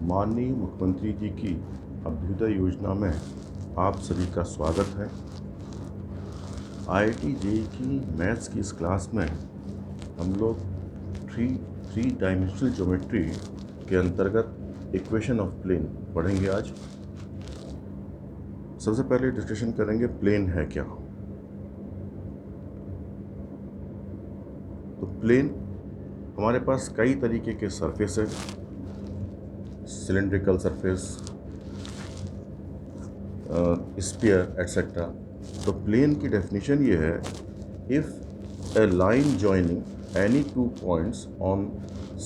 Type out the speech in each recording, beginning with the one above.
माननीय मुख्यमंत्री जी की अभ्युदय योजना में आप सभी का स्वागत है। आईआईटी जेईई की मैथ्स की इस क्लास में हम लोग थ्री डायमेंशनल ज्योमेट्री के अंतर्गत इक्वेशन ऑफ प्लेन पढ़ेंगे। आज सबसे पहले डिस्कशन करेंगे प्लेन है क्या। तो प्लेन हमारे पास कई तरीके के सरफेस है, सिलेंड्रिकल सरफेस, स्फीयर एटसेट्रा। तो प्लेन की डेफिनेशन ये है, if A line joining any two points on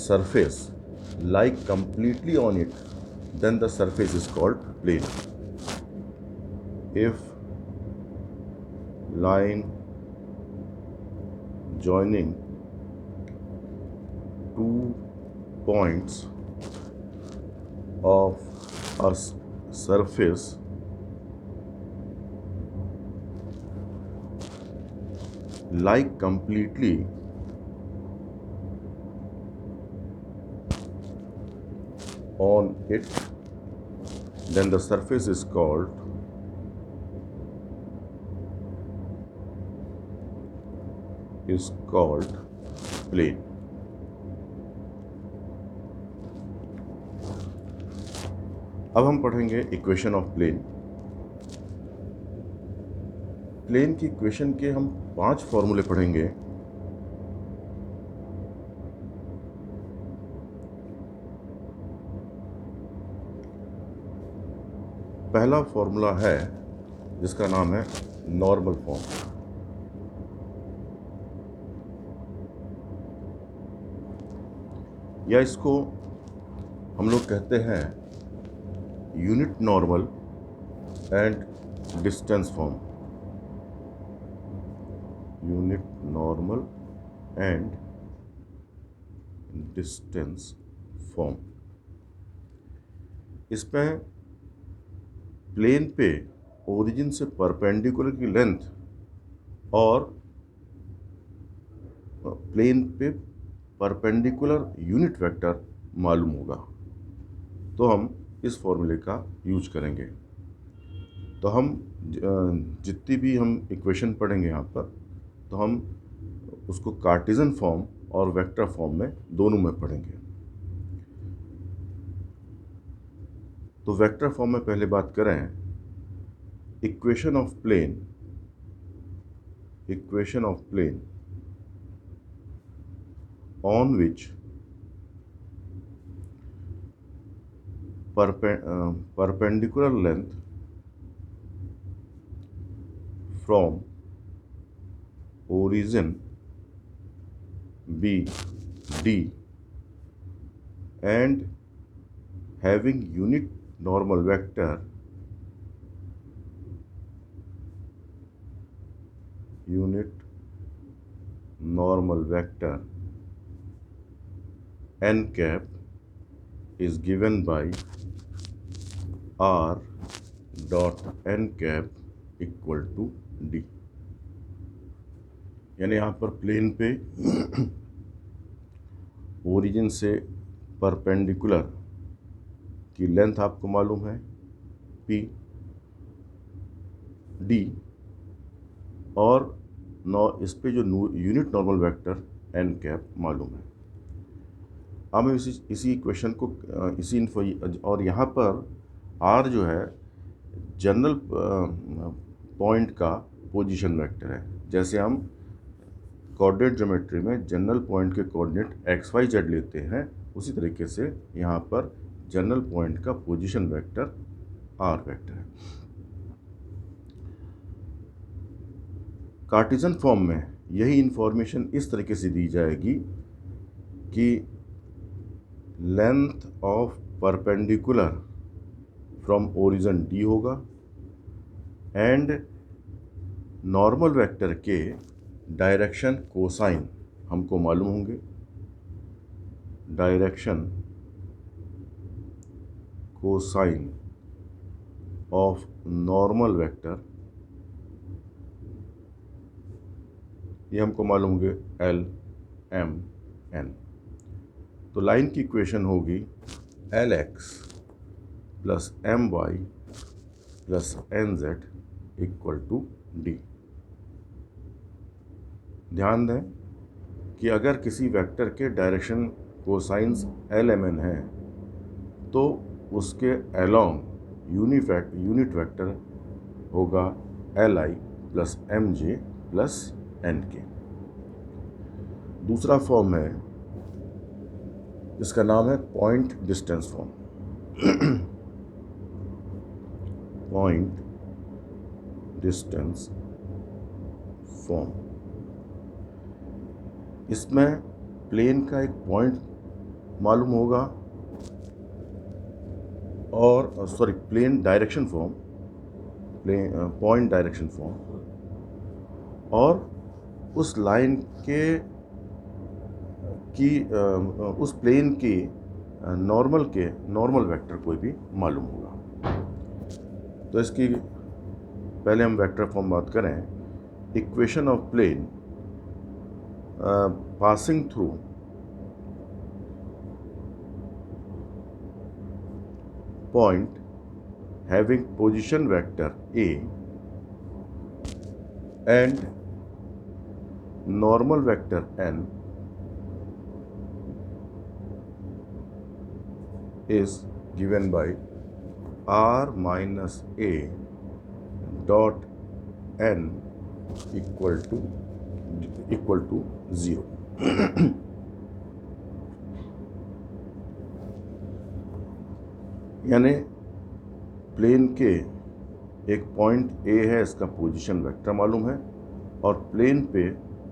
surface lie completely on it, then the surface is called plane. If line joining two points of a surface lie completely on it, then the surface is called plane. अब हम पढ़ेंगे equation of plane. Plane की equation के हम 5 फॉर्मूले पढ़ेंगे। पहला formula है जिसका नाम है नॉर्मल फॉर्म। या इसको हम लोग कहते हैं unit normal and distance form. Unit normal and distance form. इसमें प्लेन पे ओरिजिन से परपेंडिकुलर की लेंथ और प्लेन पे परपेंडिकुलर यूनिट वेक्टर मालूम होगा, तो हम इस फॉर्मूले का यूज करेंगे। तो हम जितनी भी हम इक्वेशन पढ़ेंगे यहाँ पर, तो हम उसको कार्टेशियन फॉर्म और वेक्टर फॉर्म में दोनों में पढ़ेंगे। तो वेक्टर फॉर्म में पहले बात करें, equation of plane on which perpendicular length from origin B D and having unit normal vector n cap is given by r dot n cap equal to d। यानी यहाँ पर प्लेन पे origin से perpendicular की length आपको मालूम है p d, और इस पे जो unit normal vector n cap मालूम है। अब हम इसी इक्वेशन को और यहाँ पर r जो है जनरल पॉइंट का पोजीशन वेक्टर है। जैसे हम कोऑर्डिनेट ज्योमेट्री में जनरल पॉइंट के कोऑर्डिनेट एक्स वाई जेड लेते हैं, उसी तरीके से यहाँ पर जनरल पॉइंट का पोजीशन वेक्टर r वेक्टर है। कार्टेशियन फॉर्म में यही इंफॉर्मेशन इस तरीके से दी जाएगी कि length of perpendicular from origin d होगा एंड नॉर्मल वेक्टर के डायरेक्शन कोसाइन हमको मालूम होंगे। Direction cosine of normal vector ये हमको मालूम होंगे L M N। तो लाइन की इक्वेशन होगी Lx plus M Y plus N Z equal to D. ध्यान दें कि अगर किसी वेक्टर के direction cosines L M N है तो उसके अलोंग यूनिट वेक्टर होगा L I plus M J plus N K. दूसरा फॉर्म है जिसका नाम है point distance form. Point distance form, इसमें प्लेन का एक पॉइंट मालूम होगा और plane direction form, point direction form, और उस लाइन उस प्लेन की नॉर्मल वेक्टर कोई भी मालूम होगा। तो इसकी पहले हम वेक्टर फॉर्म बात करें। Equation of plane passing through point having position vector A and normal vector n is given by r minus a dot n equal to 0। यानी प्लेन के एक पॉइंट ए है, इसका पोजीशन वेक्टर मालूम है और प्लेन पे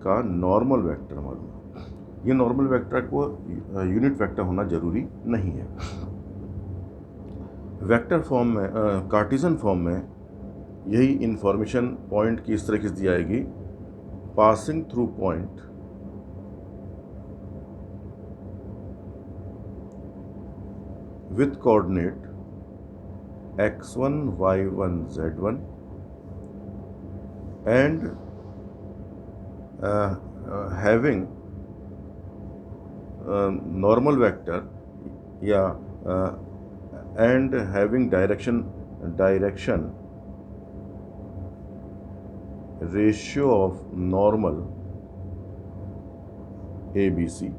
का नॉर्मल वेक्टर मालूम है। ये नॉर्मल वेक्टर को यूनिट वेक्टर होना जरूरी नहीं है। वेक्टर फॉर्म में, कार्टेशियन फॉर्म में यही इंफॉर्मेशन पॉइंट की इस तरह से दी जाएगी। passing through point with coordinate x1, y1, z1 and having normal vector and having direction ratio of normal ABC,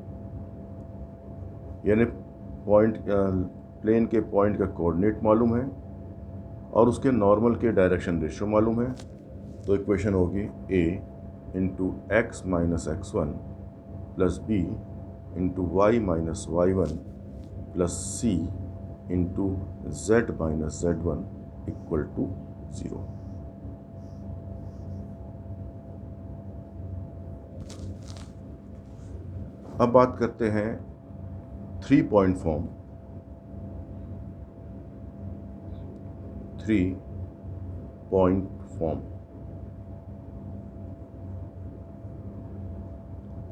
यानी पॉइंट प्लेन के पॉइंट का कोऑर्डिनेट मालूम है और उसके नॉर्मल के डायरेक्शन रेशियो मालूम है। तो इक्वेशन होगी A into X minus x1 plus B into Y minus y1 plus C into z minus z1 equal to 0। अब बात करते हैं 3 पॉइंट फॉर्म। 3 पॉइंट फॉर्म,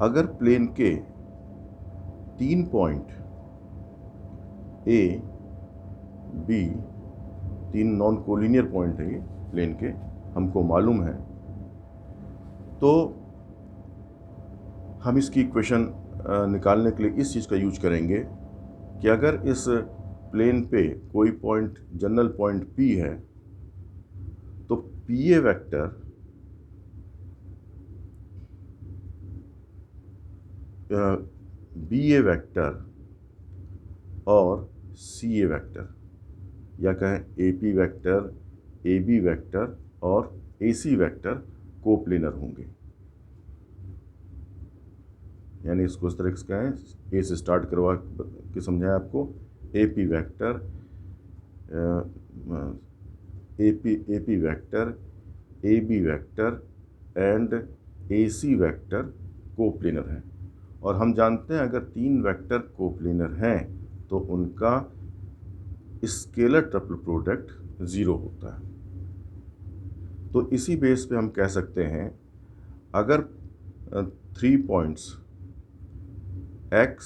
अगर प्लेन के 3 point A, B, 3 non collinear point है ये plane के, हमको मालूम है, तो हम इसकी इक्वेशन निकालने के लिए इस चीज़ का यूज करेंगे कि अगर इस प्लेन पे कोई पॉइंट जनरल पॉइंट P है तो PA वेक्टर BA वेक्टर और CA वेक्टर, या कहें AP वेक्टर, AB वेक्टर और AC वेक्टर कोप्लेनर होंगे। यानी इसको इस तरह से कहें, ए से स्टार्ट करवा के समझाएं आपको। AP vector, AP vector, AB vector and AC vector coplanar हैं। और हम जानते हैं अगर 3 वेक्टर कोप्लेनर हैं तो उनका स्केलर ट्रिपल प्रोडक्ट 0 होता है। तो इसी बेस पे हम कह सकते हैं अगर 3 points x,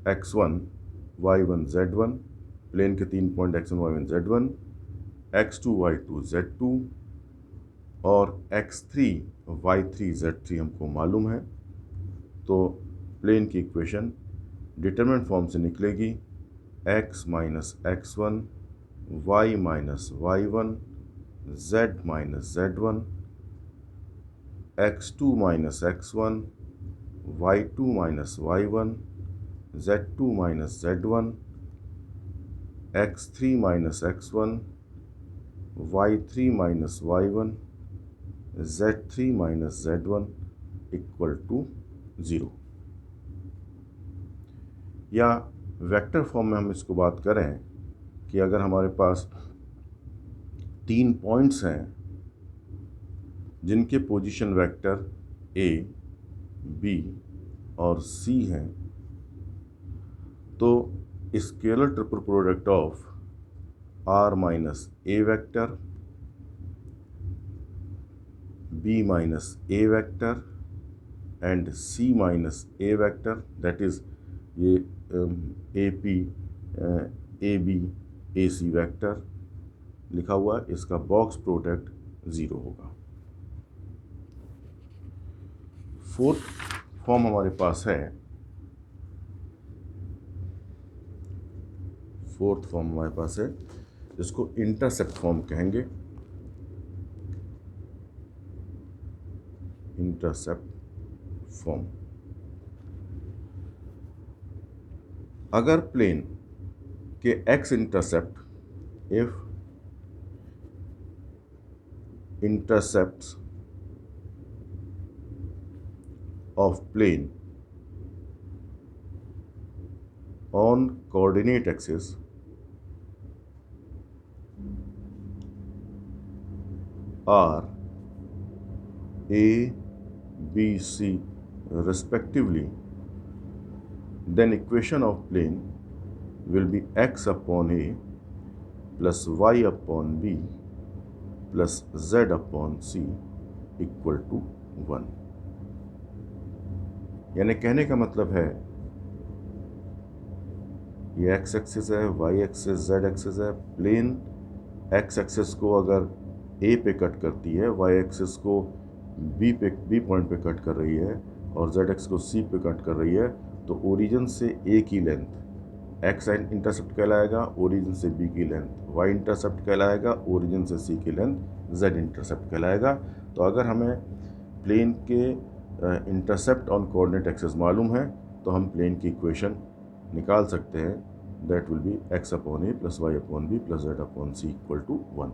x1, y1, z1, plane के 3 point x1, y1, z1, x2, y2, z2 और x3, y3, z3 हमको मालूम है, तो प्लेन की इक्वेशन डिटरमिनेंट फॉर्म से निकलेगी x minus x1 y minus y1, z minus z1, x2 minus x1, y2 minus y1, z2 minus z1, x3 minus x1, y3 minus y1, z3 minus z1 equal to 0। या vector form में हम इसको बात करें कि अगर हमारे पास 3 points हैं जिनके पोजीशन वेक्टर a, b और c हैं, तो scalar triple product of r minus a vector, b minus a vector and c minus a vector, that is ये AP, AB, AC वेक्टर लिखा हुआ है, इसका बॉक्स प्रोडक्ट 0 होगा। फोर्थ फॉर्म हमारे पास है, फोर्थ फॉर्म हमारे पास है जिसको इंटरसेप्ट फॉर्म कहेंगे। इंटरसेप्ट फॉर्म, अगर प्लेन के X intercept, if intercepts of plane on coordinate axis are A, B, C respectively, then equation of plane will be x upon A plus y upon B plus z upon C equal to 1। यानी कहने का मतलब है ये x axis है, Y axis, Z axis है। Plane x axis को अगर ए पे कट करती है, वाई एक्सिस को बी पॉइंट पे कट कर रही है और जेड एक्स को सी पे कट कर रही है, तो ओरिजिन से ए की लेंथ एक्स इंटरसेप्ट कहलाएगा, ओरिजिन से बी की लेंथ वाई इंटरसेप्ट कहलाएगा, ओरिजिन से सी की लेंथ जेड इंटरसेप्ट कहलाएगा। तो अगर हमें प्लेन के इंटरसेप्ट ऑन कोऑर्डिनेट एक्सिस मालूम है तो हम प्लेन की इक्वेशन निकाल सकते हैं, that will be X upon A plus Y upon B plus Z upon C equal to 1।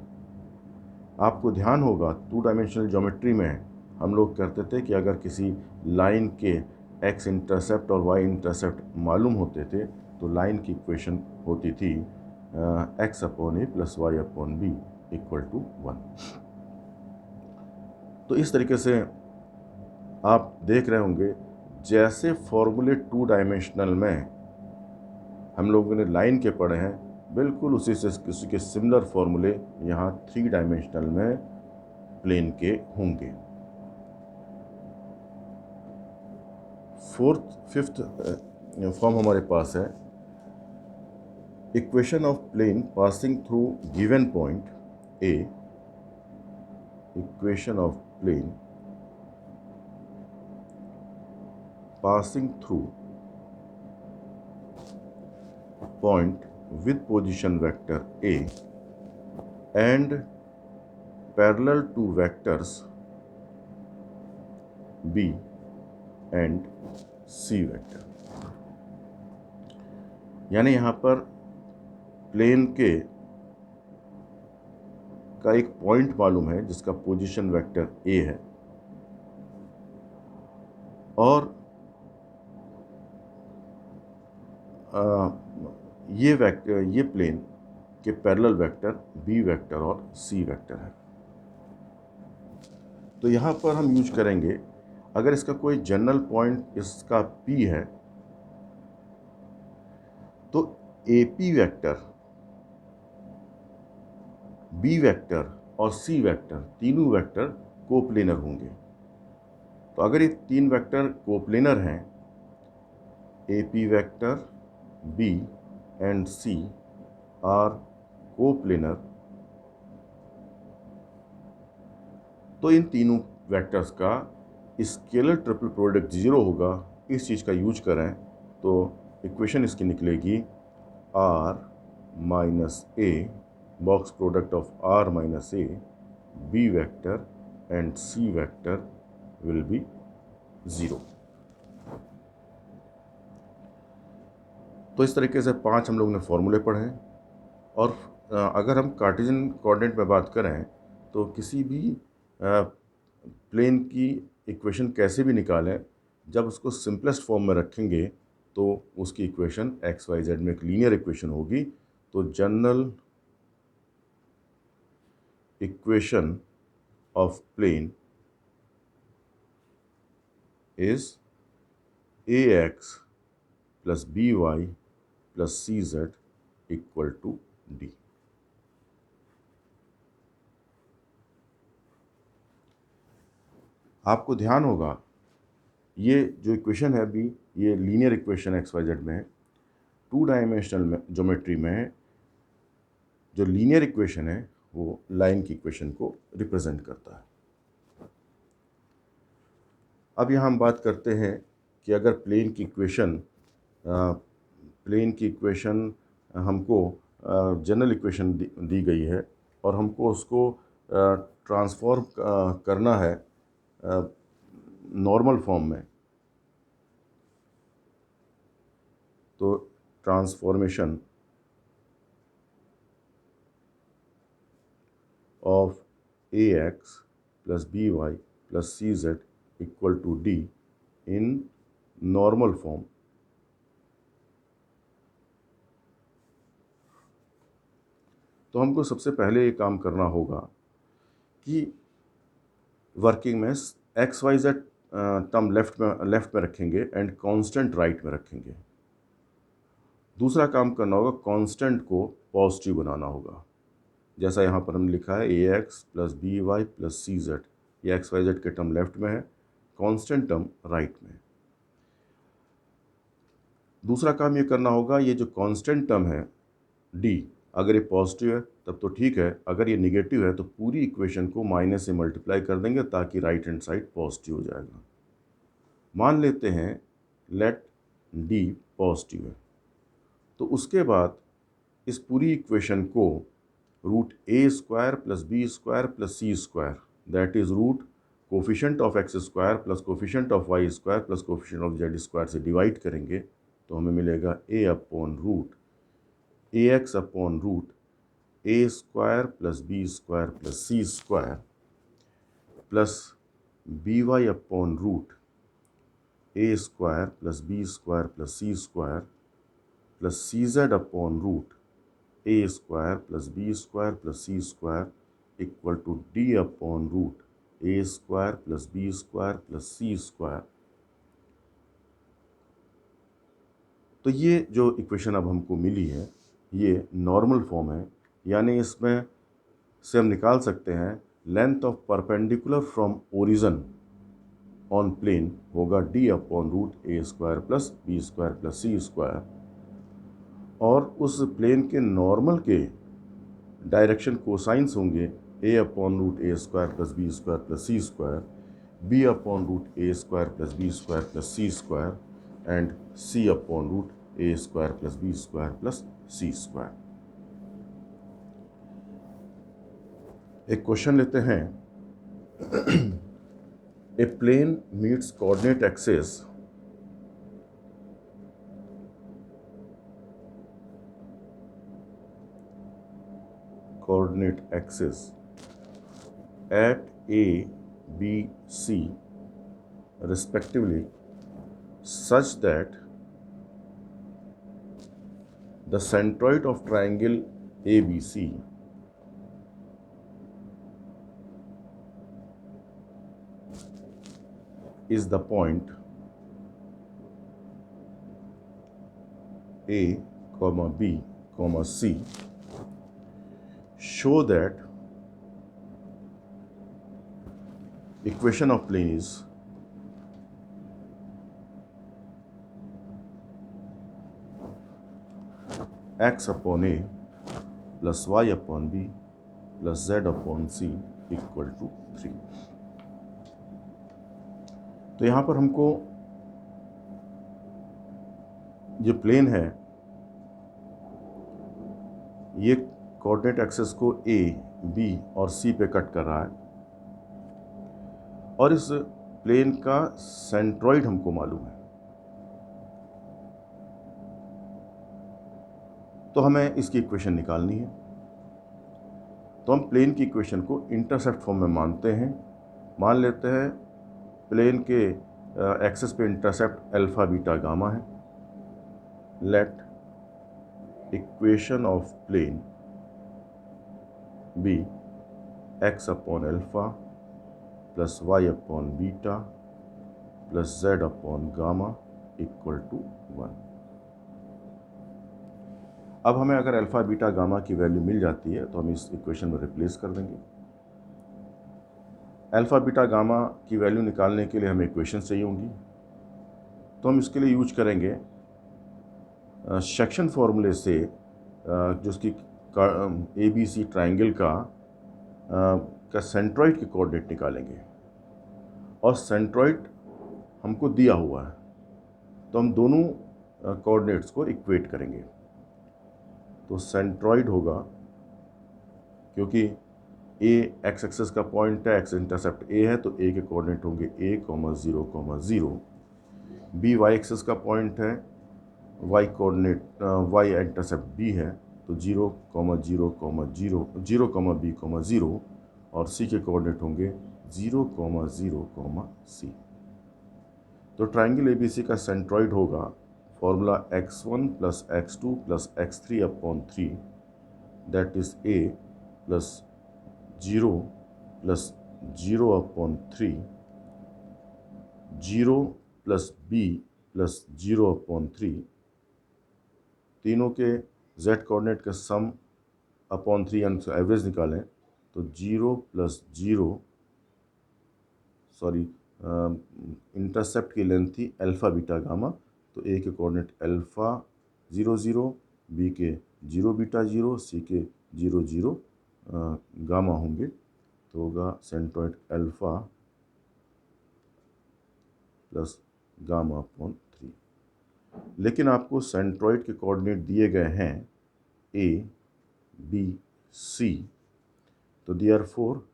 आपको ध्यान होगा 2 डायमेंशनल ज्योमेट्री में हम लोग करते थे कि अगर किसी लाइन के एक्स इंटरसेप्ट और वाई इंटरसेप्ट मालूम होते थे तो लाइन की इक्वेशन होती थी X upon A plus Y upon B equal to 1। तो इस तरीके से आप देख रहे होंगे जैसे फॉर्मूले 2 डायमेंशनल में हम लोगों ने लाइन के पढ़े हैं, बिल्कुल उसी से किसी के सिमिलर फॉर्मूले यहाँ 3 डायमेंशनल में प्लेन के होंगे। फिफ्थ फॉर्म हमारे पास है equation of plane passing through given point A, equation of plane passing through point with position vector A and parallel to vectors B and C vector। यानी यहाँ पर प्लेन के का एक पॉइंट मालूम है जिसका पोजीशन वेक्टर A है और ये प्लेन के पैरेलल वेक्टर बी वेक्टर और सी वेक्टर है। तो यहाँ पर हम यूज करेंगे, अगर इसका कोई जनरल पॉइंट इसका पी है तो A P vector, B vector और सी वेक्टर तीनों वेक्टर कोप्लेनर होंगे। तो अगर ये 3 वेक्टर कोप्लेनर हैं, A P vector, B and C are coplanar, तो इन तीनों वेक्टर्स का स्केलर ट्रिपल प्रोडक्ट 0 होगा। इस चीज़ का यूज करें तो इक्वेशन इसकी निकलेगी R minus A box product of r minus a, b vector and c vector will be 0। तो इस तरीके से 5 हम लोग ने फॉर्मूले पढ़े हैं। और अगर हम कार्टेशियन कोऑर्डिनेट में बात करें तो किसी भी प्लेन की इक्वेशन कैसे भी निकालें, जब उसको सिंपलेस्ट फॉर्म में रखेंगे तो उसकी इक्वेशन एक्स वाई जेड में एक लीनियर इक्वेशन होगी। तो general equation of plane is A X plus B Y plus C Z equal to D. आपको ध्यान होगा ये जो इक्वेशन है अभी, ये linear equation X Y Z में है। 2 डायमेंशनल ज्योमेट्री में जो लीनियर इक्वेशन है वो लाइन की इक्वेशन को रिप्रेजेंट करता है। अब यहाँ हम बात करते हैं कि अगर प्लेन की इक्वेशन हमको जनरल इक्वेशन दी गई है और हमको उसको ट्रांसफॉर्म करना है नॉर्मल फॉर्म में, तो transformation of A X plus B Y plus C Z equal to D in normal form. तो हमको सबसे पहले ये काम करना होगा कि वर्किंग में X Y Z term left में रखेंगे एंड कांस्टेंट राइट में रखेंगे। दूसरा काम करना होगा, कांस्टेंट को पॉजिटिव बनाना होगा। जैसा यहाँ पर हमने लिखा है A X plus B Y plus C Z, ये एक्स वाई जेड के टर्म लेफ्ट में है, कांस्टेंट टर्म राइट में है। दूसरा काम ये करना होगा, ये जो कांस्टेंट टर्म है डी, अगर ये पॉजिटिव है तब तो ठीक है, अगर ये निगेटिव है तो पूरी इक्वेशन को माइनस से मल्टीप्लाई कर देंगे ताकि राइट हैंड साइड पॉजिटिव हो जाएगा। मान लेते हैं लेट डी पॉजिटिव है, तो उसके बाद इस पूरी इक्वेशन को root A square plus B square plus C square, that is root coefficient of X square plus coefficient of Y square plus coefficient of Z square से डिवाइड करेंगे तो हमें मिलेगा A upon root A X upon root A square plus B square plus C square plus B Y upon root A square plus B square plus C square plus C Z upon root A square plus B square plus C square equal to D upon root A square plus B square plus C square. तो ये जो equation अब हमको मिली है ये normal form है, यानी इसमें से हम निकाल सकते हैं length of perpendicular from origin on plane होगा डी अपॉन रूट ए square plus B square plus सी स्क्वायर, और उस प्लेन के नॉर्मल के डायरेक्शन कोसाइंस होंगे a upon root A square plus B square plus C square, b upon root A square plus B square plus C square and c upon root A square plus B square plus C square. एक question लेते हैं। ए plane meets coordinate axis at A, B, C respectively such that the centroid of triangle ABC is the point A, B, C. Show that equation of plane is x upon A plus y upon B plus z upon C equal to 3। तो यहाँ पर हमको जो plane है ये coordinate axis को ए, B और सी पे कट कर रहा है और इस प्लेन का सेंट्रॉइड हमको मालूम है, तो हमें इसकी इक्वेशन निकालनी है। तो हम प्लेन की इक्वेशन को इंटरसेप्ट फॉर्म में मानते हैं। मान लेते हैं प्लेन के एक्सिस पे इंटरसेप्ट अल्फा बीटा गामा है। Let equation of plane be X upon alpha plus Y upon beta plus Z upon gamma equal to 1। अब हमें अगर अल्फा बीटा गामा की वैल्यू मिल जाती है तो हम इस इक्वेशन में रिप्लेस कर देंगे। अल्फा बीटा गामा की वैल्यू निकालने के लिए हमें इक्वेशन चाहिए होंगी, तो हम इसके लिए यूज करेंगे सेक्शन फॉर्मूले से, जो उसकी ए बी सी ट्राइंगल का सेंट्रॉइड के कोऑर्डिनेट निकालेंगे और सेंट्रॉइड हमको दिया हुआ है, तो हम दोनों कोऑर्डिनेट्स को इक्वेट करेंगे। तो सेंट्रॉइड होगा, क्योंकि ए एक्स एक्सिस का पॉइंट है, एक्स इंटरसेप्ट ए है, तो ए के कोऑर्डिनेट होंगे ए, 0, 0। बी वाई एक्सिस का पॉइंट है, Y coordinate Y intercept B है, तो 0, 0, 0, 0, बी, 0 और सी के कोऑर्डिनेट होंगे 0, 0, सी। तो ट्राइंगल एबीसी का सेंट्रॉइड होगा formula x1 plus x2 plus x3 upon 3, that is a plus 0 plus 0 upon 3, 0 plus b plus 0 upon 3, तीनों के z कोऑर्डिनेट का सम अपॉन 3 यानी एवरेज निकालें तो 0 प्लस 0, सॉरी इंटरसेप्ट की लेंथ थी अल्फ़ा बीटा गामा, तो ए के कोऑर्डिनेट अल्फ़ा 0, 0, बी के 0 बीटा 0, सी के 0, 0 गामा होंगे, तो होगा centroid alpha plus gamma upon 3। लेकिन आपको सेंट्रॉइड के कोऑर्डिनेट दिए गए हैं ए, बी, सी, तो therefore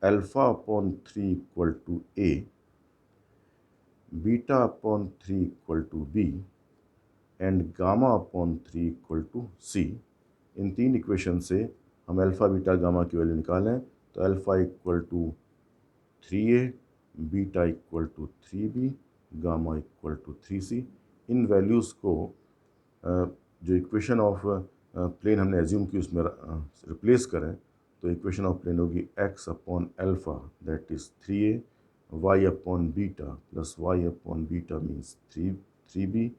alpha upon 3 equal to a, beta upon 3 equal to b and gamma upon 3 equal to c. इन तीन इक्वेशन से हम अल्फ़ा बीटा गामा की वैल्यू निकालें तो alpha equal to 3a, beta equal to 3b, gamma equal to 3c। इन values को जो इक्वेशन ऑफ प्लेन हमने एज्यूम की उसमें रिप्लेस करें तो इक्वेशन ऑफ प्लेन होगी x upon alpha that is 3a, y upon beta plus y upon beta means 3b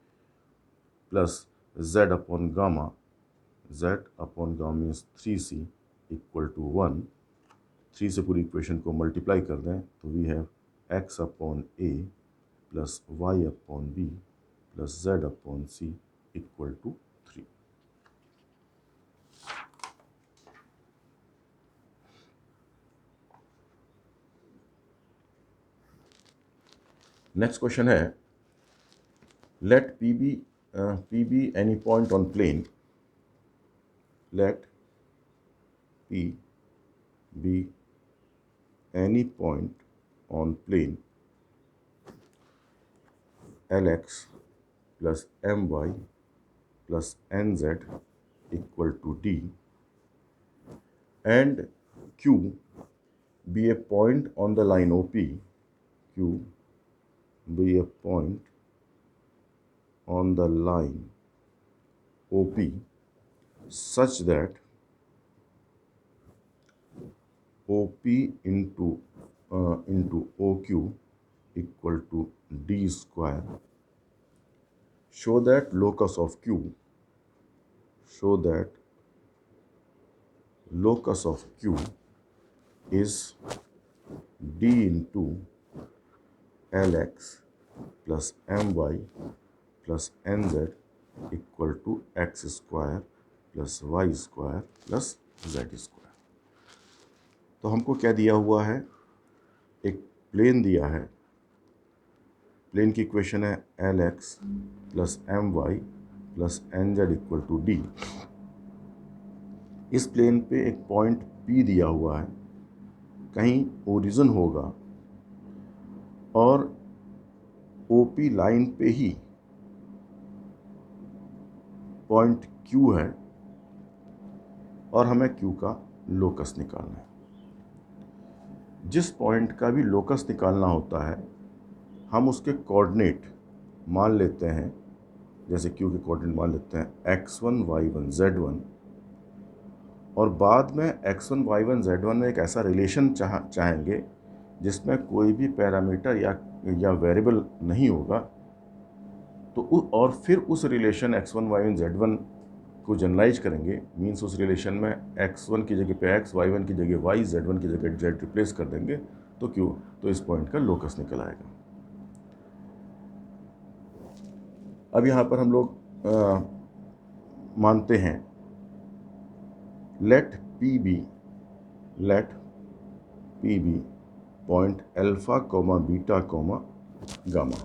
plus z upon gamma, z upon gamma means 3c equal to 1। 3 से पूरी equation को multiply कर दें तो we have x upon a plus y upon b plus z upon c equal to 3। Next question है, let p be any point on plane, let p be any point on plane lx plus my plus nz equal to d and q be a point on the line OP, q be a point on the line OP such that OP into OQ equal to d square. Show that locus of Q is d into lx plus my plus nz equal to X square plus Y square plus Z square. तो हमको क्या दिया हुआ है, एक plane दिया है, plane की इक्वेशन है L X plus M Y plus N Z equal to D. इस प्लेन पे एक पॉइंट P दिया हुआ है, कहीं ओरिजिन होगा और OP लाइन पे ही पॉइंट Q है और हमें Q का लोकस निकालना है। जिस पॉइंट का भी लोकस निकालना होता है हम उसके कोऑर्डिनेट मान लेते हैं, जैसे Q के कोऑर्डिनेट मान लेते हैं x1 y1 z1, और बाद में x1 y1 z1 में एक ऐसा रिलेशन चाहेंगे जिसमें कोई भी पैरामीटर या वेरिएबल नहीं होगा। तो और फिर उस रिलेशन x1 y1 z1 को जनरलाइज करेंगे, मीन्स उस रिलेशन में x1 की जगह पे x, y1 की जगह y, z1 की जगह z रिप्लेस कर देंगे तो Q, तो इस पॉइंट का लोकस निकल आएगा। अब यहाँ पर हम लोग मानते हैं let P be point alpha comma beta comma gamma.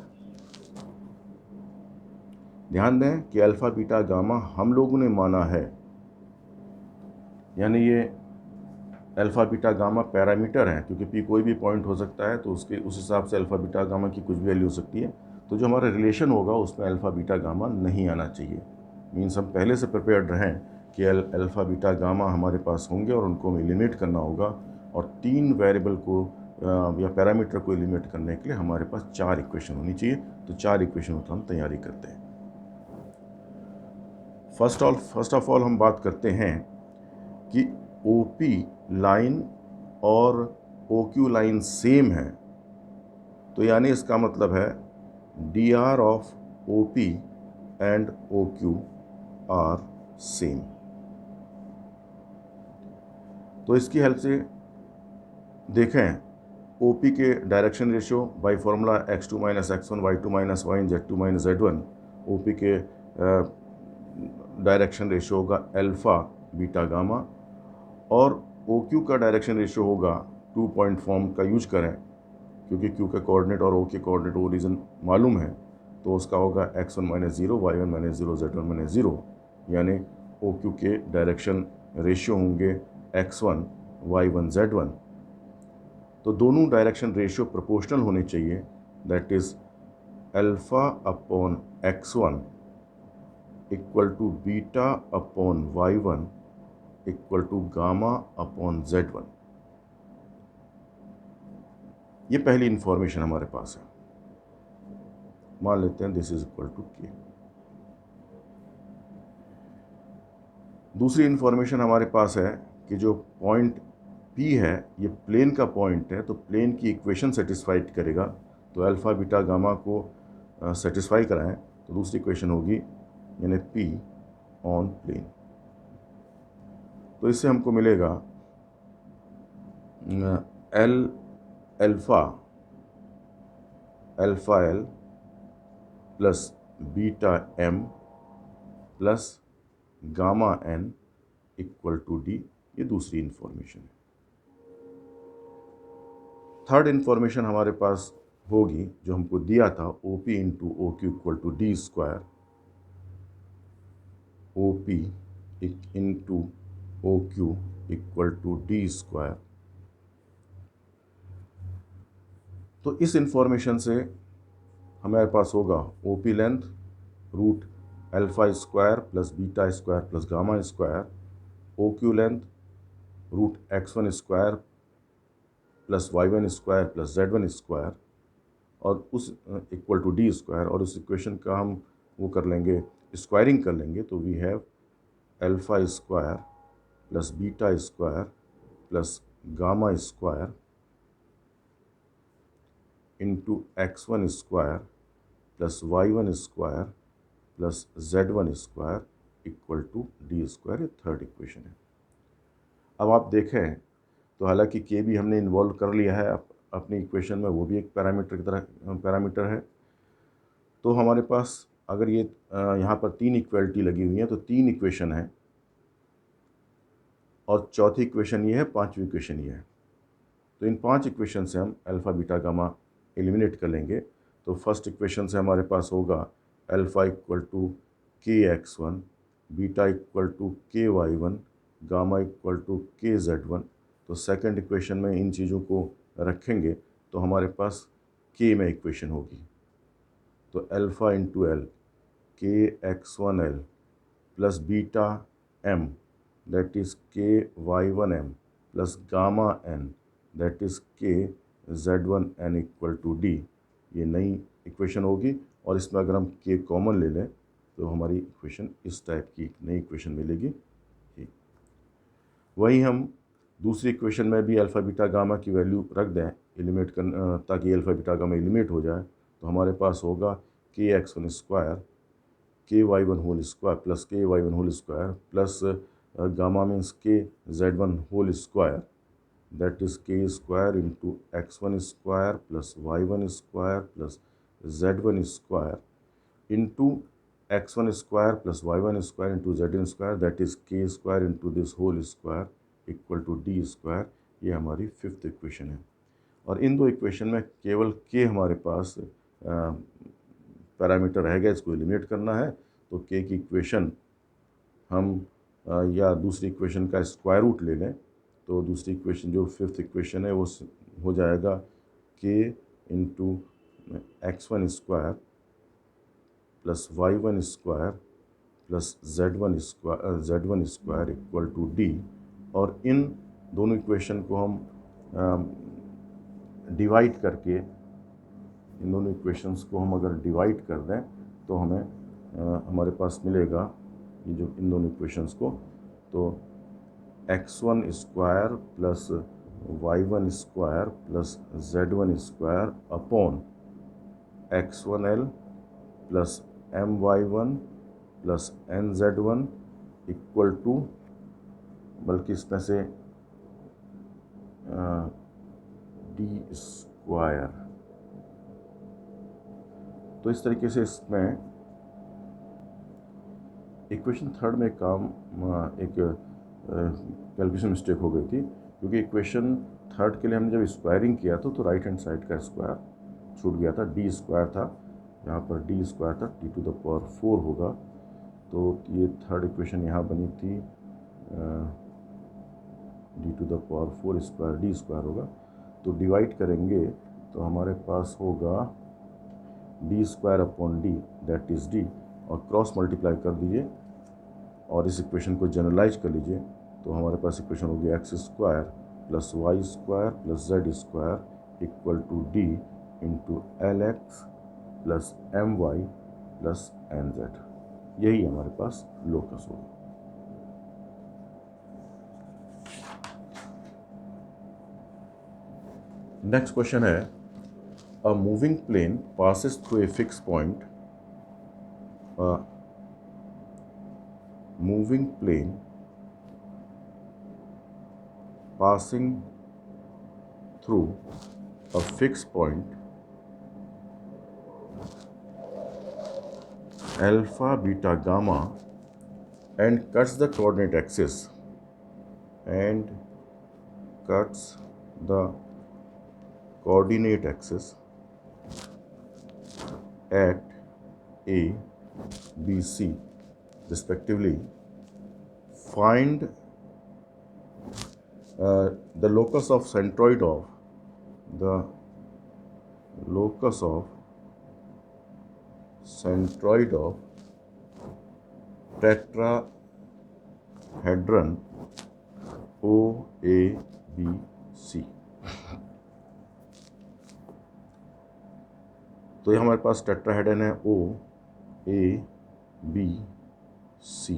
ध्यान दें कि अल्फा बीटा गामा हम लोगों ने माना है, यानी ये अल्फा बीटा गामा पैरामीटर हैं, क्योंकि P कोई भी पॉइंट हो सकता है तो उसके उस हिसाब से अल्फा बीटा गामा की कुछ भी वैल्यू हो सकती है। तो जो हमारा रिलेशन होगा उसमें अल्फा बीटा गामा नहीं आना चाहिए। मीन्स हम पहले से प्रिपेयर्ड रहें कि अल्फा बीटा गामा हमारे पास होंगे और उनको हमें एलिमिनेट करना होगा, और 3 वेरिएबल को या पैरामीटर को एलिमिनेट करने के लिए हमारे पास 4 इक्वेशन होनी चाहिए। तो 4 इक्वेशन तो हम तैयारी करते हैं। फर्स्ट ऑफ ऑल हम बात करते हैं कि OP लाइन और OQ लाइन सेम है, तो यानी इसका मतलब है DR of OP and OQ are same. तो इसकी हेल्प से देखें OP के direction ratio by formula x2 minus x1 y2 minus y z2 minus z1, OP के डायरेक्शन रेशियो होगा अल्फ़ा बीटा गामा, और OQ का डायरेक्शन रेशियो होगा 2 पॉइंट फॉर्म का यूज करें, क्योंकि Q का कोऑर्डिनेट और O के कोऑर्डिनेट ओरिजिन मालूम है, तो उसका होगा x1 minus 0 y1 minus 0 z1 minus 0, यानी OQ के डायरेक्शन रेशियो होंगे x1 y1 z1। तो दोनों डायरेक्शन रेशियो प्रोपोर्शनल होने चाहिए, that is alpha upon x1 equal to beta upon y1 equal to gamma upon z1। ये पहली इंफॉर्मेशन हमारे पास है। मान लेते हैं this is equal to k। दूसरी इंफॉर्मेशन हमारे पास है कि जो पॉइंट P है ये प्लेन का पॉइंट है, तो प्लेन की इक्वेशन सेटिस्फाइड करेगा। तो अल्फ़ा बीटा गामा को सेटिस्फाई कराएं तो दूसरी इक्वेशन होगी यानी P ऑन प्लेन। तो इससे हमको मिलेगा alpha L plus beta M plus gamma N equal to D। ये दूसरी इंफॉर्मेशन है। थर्ड इंफॉर्मेशन हमारे पास होगी जो हमको दिया था OP into OQ equal to D square, OP into OQ equal to D square. तो इस इंफॉर्मेशन से हमारे पास होगा OP length root alpha square plus beta square plus gamma square, OQ length root x1 square plus y1 square plus z1 square, और उस equal to D square, और उस इक्वेशन का हम वो कर लेंगे, स्क्वायरिंग कर लेंगे, तो we have alpha square plus beta square plus gamma square into x1 square plus y1 square plus z1 square equal to D square. ये थर्ड इक्वेशन है। अब आप देखें तो हालांकि k भी हमने इन्वॉल्व कर लिया है अपनी इक्वेशन में, वो भी एक पैरामीटर की तरह पैरामीटर है। तो हमारे पास अगर ये यहाँ पर 3 इक्वलिटी लगी हुई हैं तो 3 इक्वेशन है, और चौथी इक्वेशन ये है, पांचवी इक्वेशन ये है। तो इन 5 इक्वेशन से हम अल्फ़ा बीटा गामा एलिमिनेट कर लेंगे। तो फर्स्ट इक्वेशन से हमारे पास होगा alpha equal to k x1, beta equal to k y1, gamma equal to KZ1। तो सेकंड इक्वेशन में इन चीज़ों को रखेंगे तो हमारे पास K में इक्वेशन होगी। तो alpha into L KX1L plus beta M that is KY1M plus gamma N that is KZ1N equal to D। ये नई इक्वेशन होगी और इसमें अगर हम K कॉमन ले लें तो हमारी इक्वेशन इस टाइप की नई इक्वेशन मिलेगी। वही हम दूसरी इक्वेशन में भी अल्फ़ा बीटा गामा की वैल्यू रख दें एलिमिनेट कर, ताकि अल्फ़ा बीटा गामा एलिमिनेट हो जाए। तो हमारे पास होगा KX1 square KY1 whole square plus KY1 whole square plus gamma means KZ1 whole square that is K square into X1 square plus Y1 square plus Z1 square into X1 square plus Y1 square into Z1 square that is K square into this whole square equal to D square. ये हमारी fifth equation है। और इन दो equation में केवल K हमारे पास parameter रहेगा, इसको एलिमिनेट करना है। तो K की इक्वेशन हम या दूसरी इक्वेशन का स्क्वायर रूट ले लें तो दूसरी इक्वेशन जो फिफ्थ इक्वेशन है वो हो जाएगा K into X1 square plus Y1 square plus Z1 square equal to D। और इन दोनों इक्वेशन को हम डिवाइड करके, इन दोनों इक्वेशंस को हम अगर डिवाइड कर दें तो हमें हमारे पास मिलेगा ये जो इन दोनों इक्वेशंस को, तो X1 square plus Y1 square plus Z1 square upon X1L plus MY1 plus NZ1 equal to, बल्कि इसमें से D स्क्वायर। तो इस तरीके से इसमें इक्वेशन थर्ड में एक कैलकुलेशन मिस्टेक हो गई थी, क्योंकि इक्वेशन थर्ड के लिए हमने जब स्क्वायरिंग किया था तो राइट हैंड साइड का स्क्वायर छूट गया था, D स्क्वायर था, यहाँ पर D स्क्वायर था, D टू द पावर 4 होगा। तो ये थर्ड इक्वेशन यहाँ बनी थी D to the power 4 square D square होगा। तो डिवाइड करेंगे तो हमारे पास होगा D square upon D that is D, और क्रॉस मल्टीप्लाई कर दीजिए और इस इक्वेशन को जनरलाइज कर लीजिए। तो हमारे पास इक्वेशन होगी x square plus Y square plus Z square equal to D इंटू LX plus MY plus NZ। यही हमारे पास लोकस होगा। नेक्स्ट क्वेश्चन है, a moving plane passes through a fixed point. A moving plane passing through a fixed point alpha beta gamma and cuts the coordinate axis at A, B, C respectively. Find the locus of centroid of tetrahedron OABC। तो ये हमारे पास tetrahedron है OABC।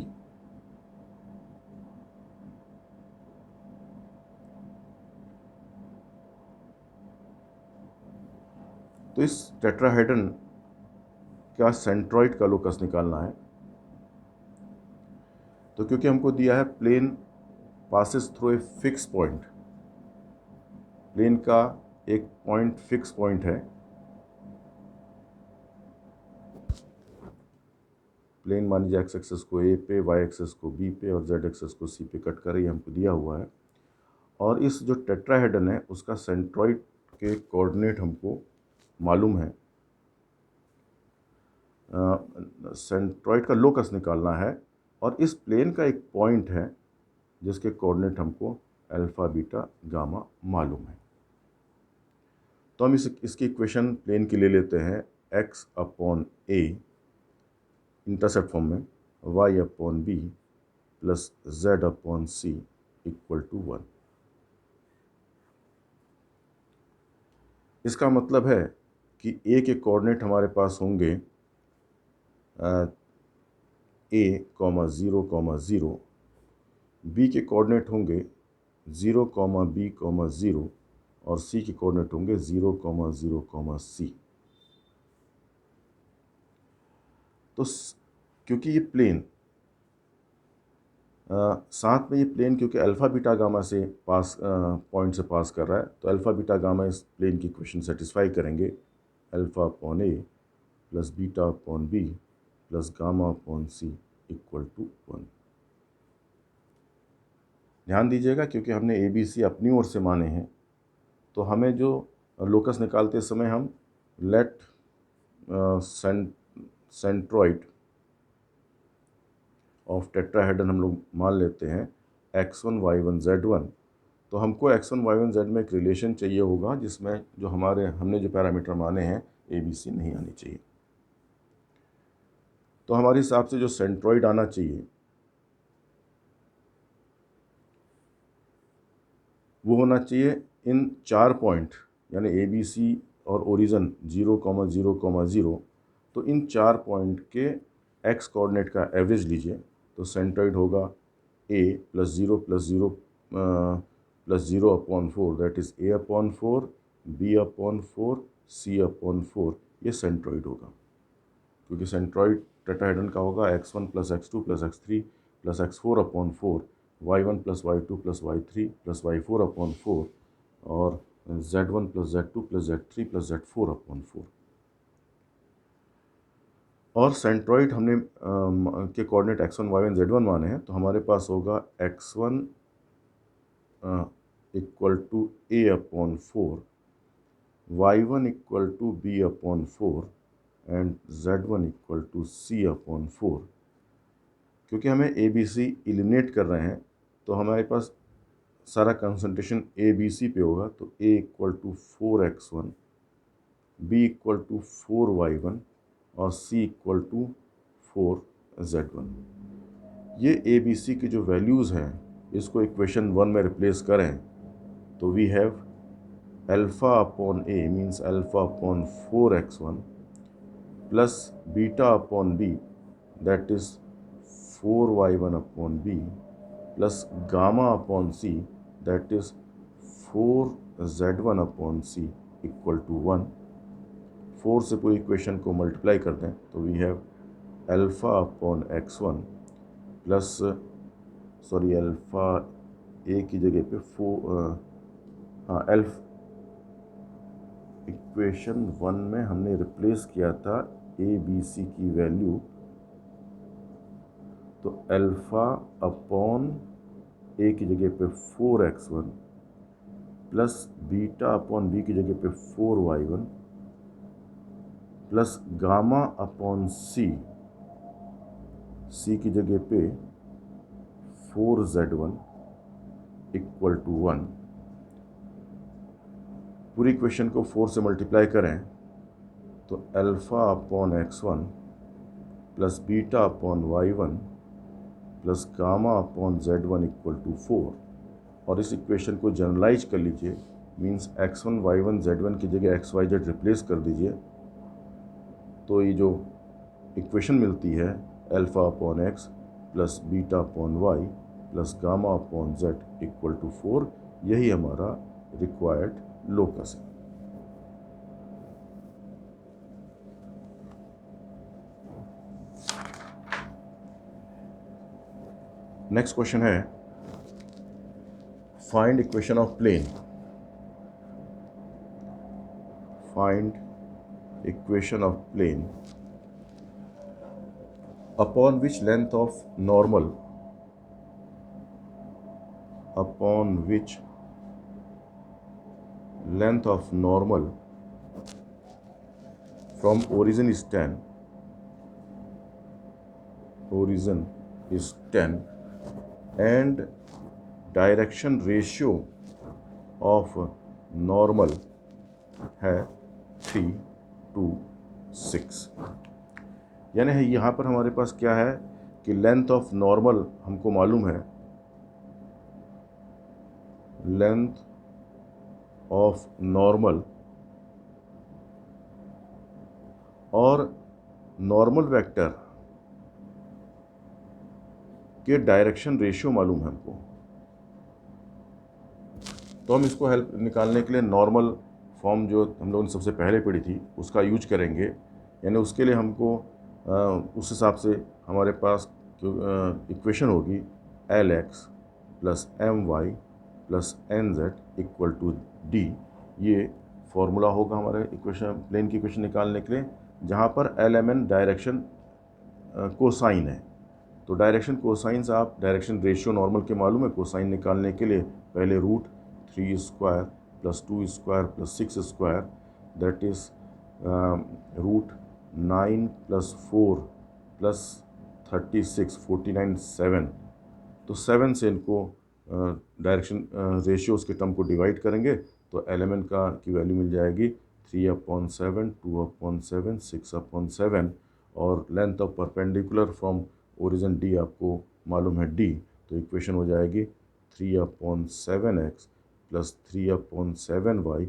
तो इस tetrahedron का centroid का locus निकालना है। तो क्योंकि हमको दिया है plane passes through a fix point, plane का एक पॉइंट फिक्स पॉइंट है, प्लेन मान लीजिए एक्स एक्सेस को ए पे, वाई एक्सेस को बी पे और जेड एक्सेस को सी पे कट कर, ये हमको दिया हुआ है। और इस जो टेट्राहेड्रन है उसका सेंट्रॉइड के कोऑर्डिनेट हमको मालूम है, सेंट्रॉइड का लोकस निकालना है। और इस प्लेन का एक पॉइंट है जिसके कोऑर्डिनेट हमको अल्फ़ा बीटा गामा मालूम है। तो हम इसकी इक्वेशन प्लेन की ले लेते हैं x upon a intercept form में y upon b plus z upon c equal to 1। इसका मतलब है कि a के कोऑर्डिनेट हमारे पास होंगे a, 0, 0, b के कोऑर्डिनेट होंगे 0, b, 0 और c के कोऑर्डिनेट होंगे 0, 0, c। तो क्योंकि ये प्लेन साथ में ये प्लेन क्योंकि अल्फ़ा बीटा गामा से पॉइंट से पास कर रहा है, तो अल्फ़ा बीटा गामा इस प्लेन की इक्वेशन सेटिस्फाई करेंगे। Alpha upon A plus beta upon B plus gamma upon C equal to 1। ध्यान दीजिएगा क्योंकि हमने ए बी सी अपनी ओर से माने हैं, तो हमें जो लोकस निकालते समय हम लेट सेंट्रॉइड ऑफ टेट्राहेड्रन हम लोग मान लेते हैं x1 y1 z1। तो हमको x1 y1 z में एक रिलेशन चाहिए होगा जिसमें जो हमने जो पैरामीटर माने हैं ए बी सी नहीं आनी चाहिए। तो हमारे हिसाब से जो सेंट्रॉइड आना चाहिए वो होना चाहिए इन 4 पॉइंट, यानी ए बी सी और ओरिजन 0, 0, 0। तो इन 4 पॉइंट के x कोऑर्डिनेट का एवरेज लीजिए, तो सेंट्रॉइड होगा a plus 0 plus 0 upon 4, that is a upon 4, b upon 4, c upon 4। ये सेंट्रॉइड होगा क्योंकि सेंट्रॉइड टेट्राहेड्रन का होगा x1 plus x2 plus x3 plus x4 upon 4, y1 plus y2 plus y3 plus y4 upon 4 और z1 plus z2 plus z3 plus z4 upon 4। और centroid हमने के coordinate x1 y1 z1 माने हैं, तो हमारे पास होगा x1 equal to a upon 4, y1 equal to b upon 4 and z1 equal to c upon 4। क्योंकि हमें ए बी सी एलिमिनेट कर रहे हैं, तो हमारे पास सारा कंसंट्रेशन ए बी सी पे होगा। तो a equal to 4x1, b equal to 4y1 और c इक्वल टू 4z1। ये ए बी सी की जो वैल्यूज़ हैं इसको इक्वेशन 1 में रिप्लेस करें तो we have alpha upon a means alpha upon 4x1 plus beta upon b that is 4y1 upon B plus gamma upon c that is 4z1 upon C equal to 1। 4 से पूरी equation को multiply कर दें तो we have alpha upon x1 plus alpha a की जगह पे 4 equation 1 में हमने रिप्लेस किया था ए बी सी की वैल्यू, तो अल्फ़ा अपॉन ए की जगह पे 4x1 plus beta upon B की जगह पे 4y1 प्लस गामा अपॉन सी की जगह पे 4z1 इक्वल टू 1। पूरी इक्वेशन को 4 से मल्टीप्लाई करें तो alpha upon x1 plus beta upon y1 plus gamma upon z1 equal to 4। और इस इक्वेशन को जनरलाइज कर लीजिए, मीन्स x1 y1 z1 की जगह x y z रिप्लेस कर दीजिए, तो ये जो इक्वेशन मिलती है alpha upon x plus beta upon y plus gamma upon z equal to 4, यही हमारा रिक्वायर्ड लोकस है। नेक्स्ट क्वेश्चन है find equation of plane. Find equation of plane upon which length of normal from origin is 10 and direction ratio of normal है 3:6। यानी है यहाँ पर हमारे पास क्या है कि लेंथ ऑफ नॉर्मल हमको मालूम है, लेंथ ऑफ नॉर्मल और नॉर्मल वेक्टर के डायरेक्शन रेशियो मालूम है हमको। तो हम इसको हेल्प निकालने के लिए नॉर्मल फॉर्म जो हम लोगों ने सबसे पहले पढ़ी थी उसका यूज करेंगे। यानी उसके लिए हमको उस हिसाब से हमारे पास इक्वेशन होगी LX plus MY plus NZ equal to D। ये फॉर्मूला होगा हमारे इक्वेशन, प्लेन की इक्वेशन निकालने के लिए, जहाँ पर LMN डायरेक्शन कोसाइन है। तो डायरेक्शन कोसाइन से आप डायरेक्शन रेशियो नॉर्मल के मालूम है। कोसाइन निकालने के लिए पहले √3² plus 2² plus 6² that is √9 plus 4 plus 36 49 7। तो 7 से इनको डायरेक्शन रेशियोज के टर्म को डिवाइड करेंगे तो एलिमेंट की वैल्यू मिल जाएगी 3/7, 2/7, 6/7। और length of perpendicular from origin D आपको मालूम है D। तो इक्वेशन हो जाएगी 3/7x plus 3/7y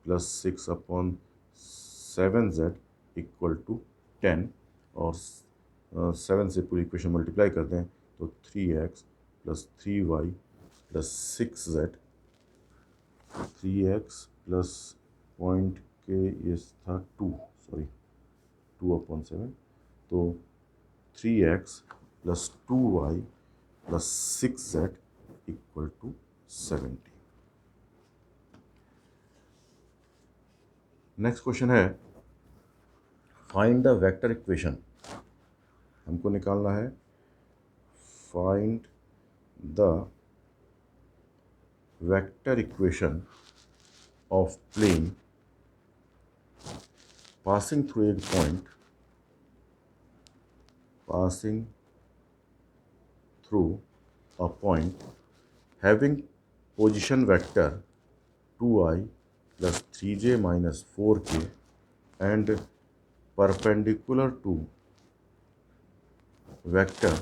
plus 6/7z equal to 10। और 7 से पूरी इक्वेशन मल्टीप्लाई कर दें तो 3x plus 3y plus 6z, 3x plus point के ये था 2/7, तो 3x plus 2y plus 6z equal to 70। Next question है फाइंड द वेक्टर इक्वेशन। हमको निकालना है find the vector equation of plane passing through a point, passing through a point having position vector 2i plus 3j minus 4k and perpendicular to vector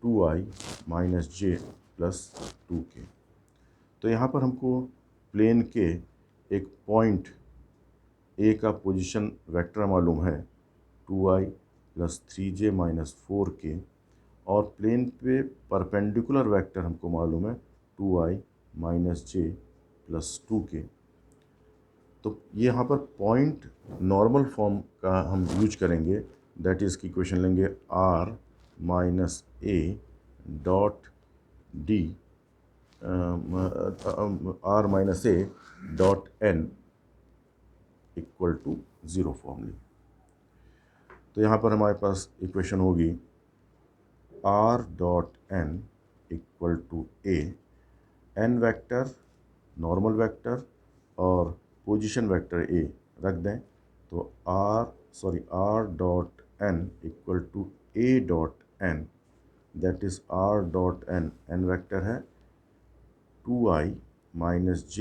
2i minus j plus 2k। तो यहाँ पर हमको plane के एक point A का position vector मालूम है 2i plus 3j minus 4k, और प्लेन पे परपेंडिकुलर वेक्टर हमको मालूम है 2i minus j plus 2k। तो ये यहाँ पर पॉइंट नॉर्मल फॉर्म का हम यूज करेंगे, दैट इज़ की इक्वेशन लेंगे r minus a dot d r minus a dot n equal to 0 form ली। तो यहाँ पर हमारे पास इक्वेशन होगी r dot n equal to a, n vector normal vector और पोजीशन वेक्टर a रख दें तो r dot n equal to a dot n, that is r dot n, n vector है 2i minus j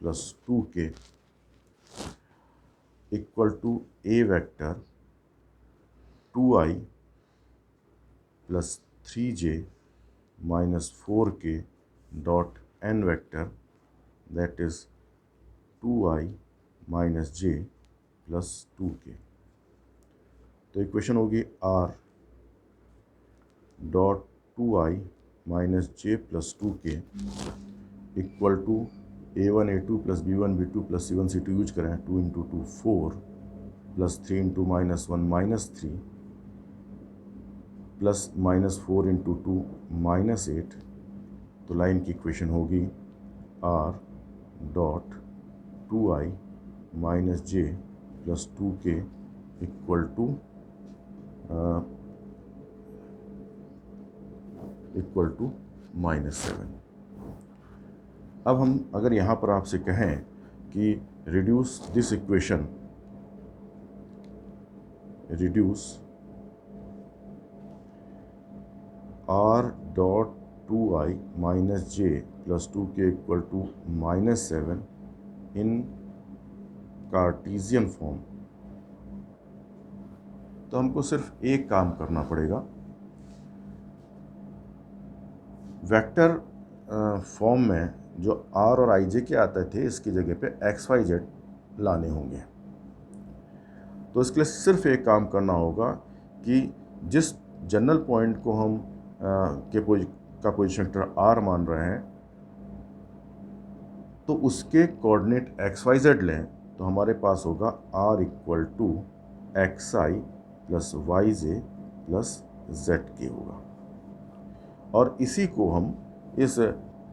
plus 2k equal to a vector 2i plus 3j minus 4k dot n vector that is 2i minus j plus 2k। तो equation होगी r dot 2i minus j plus 2k equal to a1 a2 plus b1 b2 plus c1 c2 use करें 2 into 2 4 plus 3 into minus 1 minus 3 plus minus 4 into 2 minus 8। तो line की equation होगी r dot 2i minus j plus 2k equal to -7। अब हम अगर यहाँ पर आपसे कहें कि reduce this equation, reduce r dot 2i minus j plus 2k equal to -7 in cartesian form, तो हमको सिर्फ एक काम करना पड़ेगा। वेक्टर फॉर्म में जो r और ij के आते थे, इसकी जगह पे x y z लाने होंगे। तो इसके लिए सिर्फ एक काम करना होगा कि जिस जनरल पॉइंट को हम का पोजीशन वेक्टर r मान रहे हैं, तो उसके कोऑर्डिनेट एक्स वाई जेड लें, तो हमारे पास होगा r equal to x i plus y j plus z के होगा। और इसी को हम इस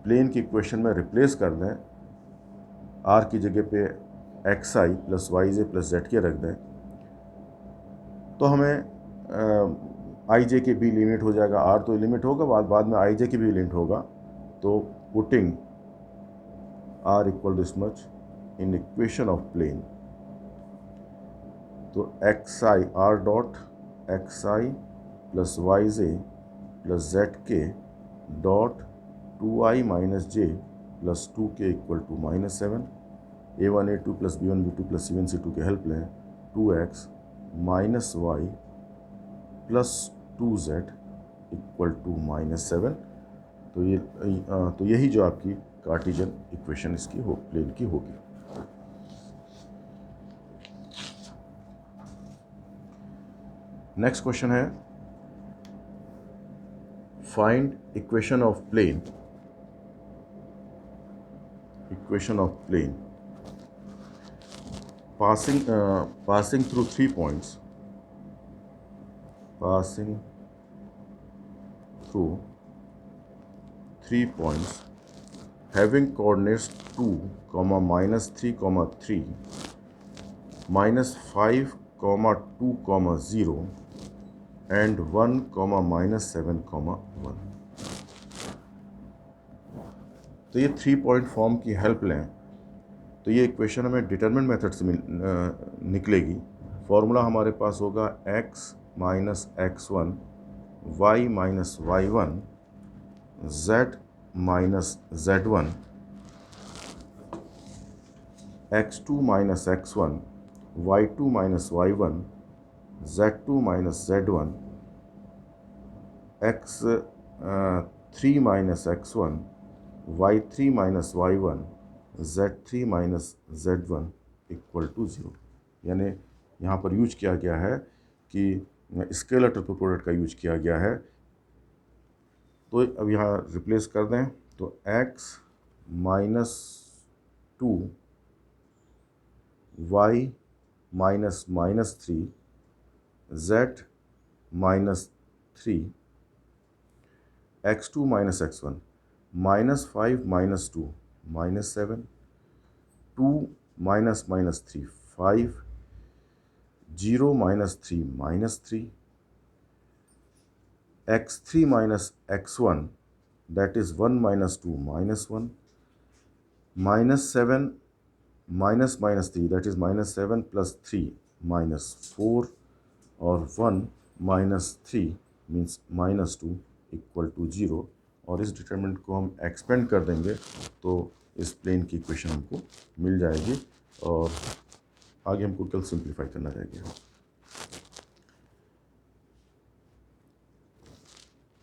प्लेन की इक्वेशन में रिप्लेस कर दें, r की जगह पे x i plus y j plus z के रख दें, तो हमें आई जे के भी लिमिट हो जाएगा, r तो लिमिट होगा, बाद में आई जे की भी लिमिट होगा। तो putting r equal this much in equation of plane, तो x i r dot x i plus y j plus z k dot 2i minus j plus 2k equal to -7, a1 a2 plus b1 b2 plus c1 c2 के help लें, 2x minus y plus 2z equal to -7। तो यही जो आपकी Cartesian equation इसकी plane की होगी। Next question है find equation of plane passing through 3 points, having coordinates 2, -3, 3, -5, 2, 0 and 1, -7, 1। तो ये 3 पॉइंट फॉर्म की हेल्प लें, तो ये इक्वेशन हमें डिटरमिनेंट मेथड से निकलेगी। फॉर्मूला हमारे पास होगा x minus x1, y minus y1, z minus z1, x2 minus x1, y2 minus y1, z2 minus z1, x3 minus x1, y3 minus y1, z3 minus z1 equal to 0। यानी यहाँ पर use किया गया है कि स्केलर ट्रिपल प्रोडक्ट का use किया गया है। तो अब यहाँ रिप्लेस कर दें, तो x minus 2, y minus -3, z minus 3, x2 minus x1, -5 minus 2 -7, 2 minus -3 5, 0 minus 3 -3, x3 minus x1 that is 1 minus 2 -1, -7 -3 that is -7 plus 3 -4 और 1 -3 means -2 इक्वल टू 0। और इस डिटरमिनेंट को हम एक्सपेंड कर देंगे तो इस प्लेन की इक्वेशन हमको मिल जाएगी और आगे हमको कल सिंप्लीफाई करना रहेगा।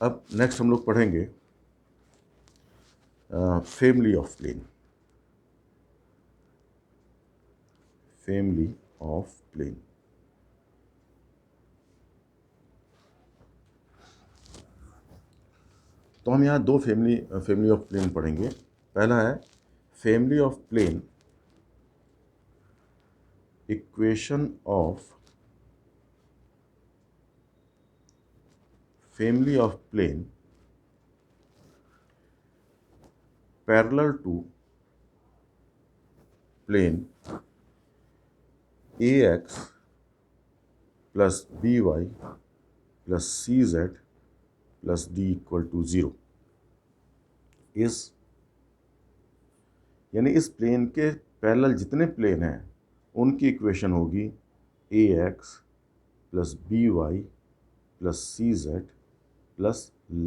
अब नेक्स्ट हम लोग पढ़ेंगे फैमिली ऑफ प्लेन। तो हम यहाँ दो फैमिली ऑफ प्लेन पढ़ेंगे। पहला है family of plane equation of plane parallel to plane ax plus by plus cz plus d equal to 0 यानी इस प्लेन के पैरेलल जितने प्लेन हैं उनकी इक्वेशन होगी ax plus by plus cz plus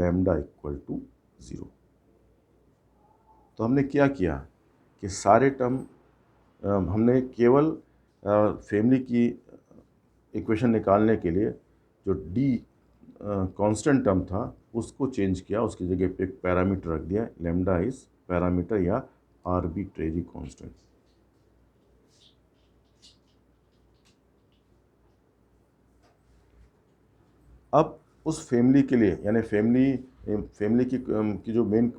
lambda equal to 0। तो हमने क्या किया कि सारे टर्म हमने केवल फैमिली की इक्वेशन निकालने के लिए जो डी कांस्टेंट टर्म था उसको चेंज किया, उसकी जगह पे एक पैरामीटर रख दिया, लैम्डा इज पैरामीटर या आर्बिट्रेरी कांस्टेंट। अब उस फैमिली के लिए, यानी फैमिली की जो मेन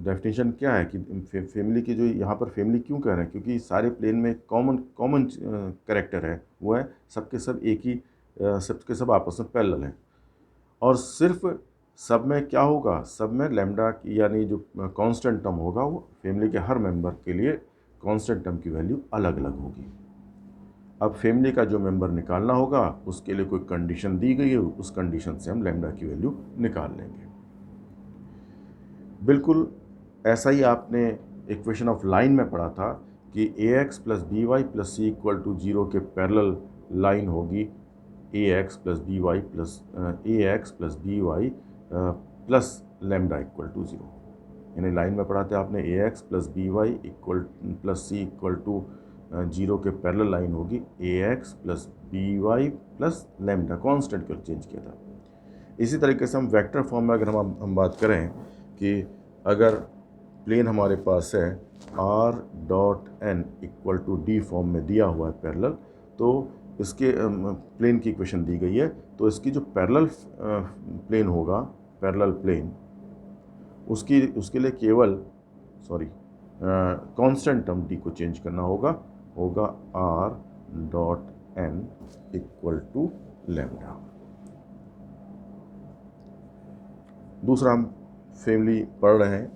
डेफिनेशन क्या है कि फैमिली की जो यहाँ पर फैमिली क्यों कह रहे हैं, क्योंकि सारे प्लेन में कॉमन कैरेक्टर है, वो है सबके सब एक ही सबके सब आपस में पैरेलल हैं। और सिर्फ सब में क्या होगा, सब में लैम्डा की यानी जो कांस्टेंट टर्म होगा वो फैमिली के हर मेंबर के लिए कांस्टेंट टर्म की वैल्यू अलग अलग होगी। अब फैमिली का जो मेंबर निकालना होगा उसके लिए कोई कंडीशन दी गई है, उस कंडीशन से हम लैम्डा की वैल्यू निकाल लेंगे। बिल्कुल ऐसा ही आपने इक्वेशन ऑफ लाइन में पढ़ा था कि ax plus B Y plus c equal to 0 के पैरेलल लाइन होगी ax plus B Y plus lambda equal to 0। यानी लाइन में पढ़ा था आपने ax plus B y equal plus c equal to 0 के पैरेलल लाइन होगी ax plus B Y plus lambda, constant को चेंज किया था। इसी तरीके से हम वेक्टर फॉर्म में अगर हम बात करें कि अगर प्लेन हमारे पास है r dot n equal to d form में दिया हुआ है पैरेलल, तो इसके प्लेन की इक्वेशन दी गई है, तो इसकी जो पैरेलल प्लेन होगा, पैरेलल प्लेन, उसके लिए केवल कांस्टेंट टर्म डी को चेंज करना होगा r dot n equal to lambda. दूसरा हम फैमिली पढ़ रहे हैं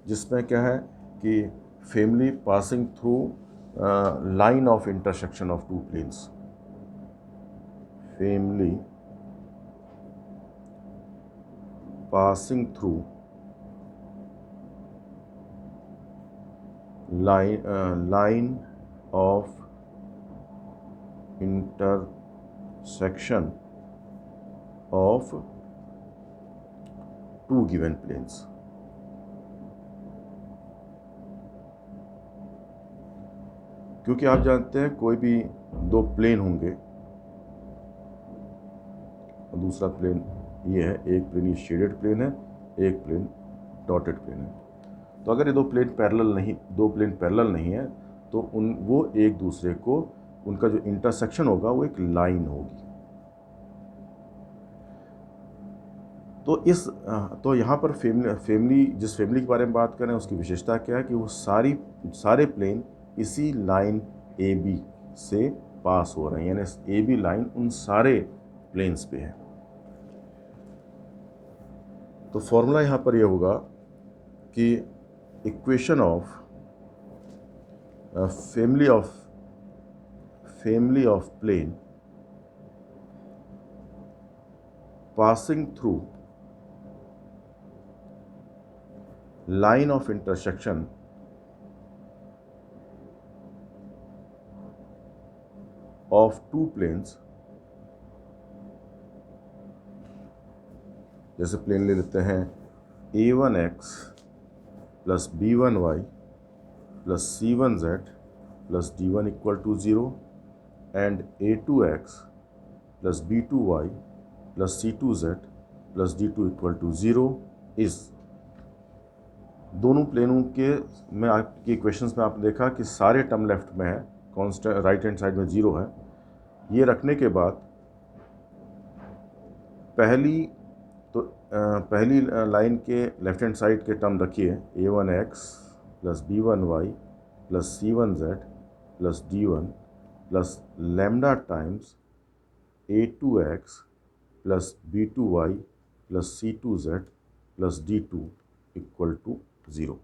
जिसमें क्या है कि family passing through line of intersection of two planes. Family passing through line of intersection of two given planes. क्योंकि आप जानते हैं कोई भी दो प्लेन होंगे और दूसरा प्लेन ये है, एक प्लेन ये शेडेड प्लेन है, एक प्लेन डॉटेड प्लेन है। तो अगर ये दो प्लेन पैरेलल नहीं है तो वो एक दूसरे को, उनका जो इंटरसेक्शन होगा वो एक लाइन होगी। तो यहाँ पर फैमिली जिस फैमिली के बारे में बात करें उसकी विशेषता क्या है कि वो सारे प्लेन इसी लाइन ए बी से पास हो रहे हैं, यानी ए बी लाइन उन सारे प्लेन्स पे है। तो फॉर्मूला यहाँ पर यह होगा कि equation of family of plane passing through line of intersection of two planes, जैसे प्लेन ले लेते हैं a1x plus b1y plus c1z plus d1 equal to 0 and a2x plus b2y plus c2z plus d2 equal to 0 इस दोनों प्लेनों के में आपकी equations में आपने देखा कि सारे टर्म लेफ्ट में है, कांस्टेंट राइट हैंड साइड में 0 है। ये रखने के बाद पहली लाइन के लेफ्ट हैंड साइड के टर्म रखिए a1x plus b1y plus c1z plus d1 plus lambda times a2x plus b2y plus c2z plus d2 equal to 0।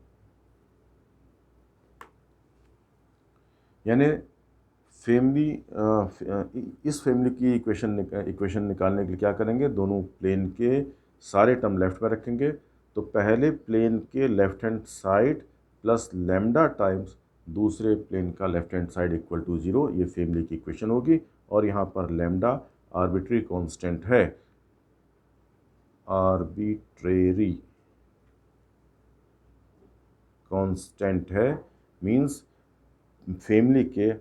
यानी इस फैमिली की इक्वेशन निकालने के लिए क्या करेंगे, दोनों प्लेन के सारे टर्म लेफ्ट में रखेंगे। तो पहले प्लेन के left hand side plus lambda times दूसरे प्लेन का left hand side equal to 0, ये फैमिली की इक्वेशन होगी। और यहाँ पर लैम्डा आर्बिट्री कांस्टेंट है, आर्बिट्रेरी कांस्टेंट है, मींस फैमिली के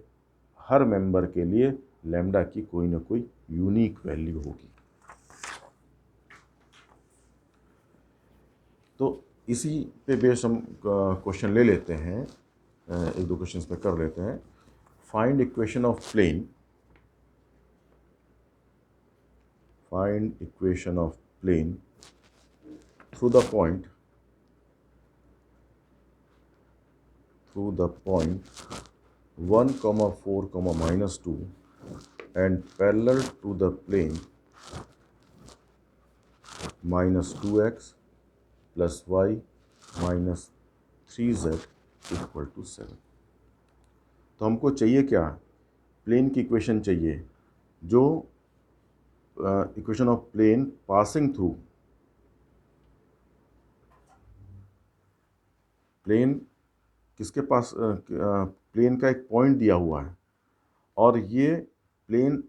हर मेंबर के लिए लैम्डा की कोई ना कोई यूनिक वैल्यू होगी। तो इसी पे बेस हम क्वेश्चन ले लेते हैं, एक दो क्वेश्चंस पे कर लेते हैं। Find equation of plane, find equation of plane through the point 1, 4, -2 and parallel to the plane -2x plus y minus 3z equal to 7। तो हमको चाहिए क्या? प्लेन की इक्वेशन चाहिए, जो equation of plane passing through plane, किसके पास plane का एक पॉइंट दिया हुआ है और ये प्लेन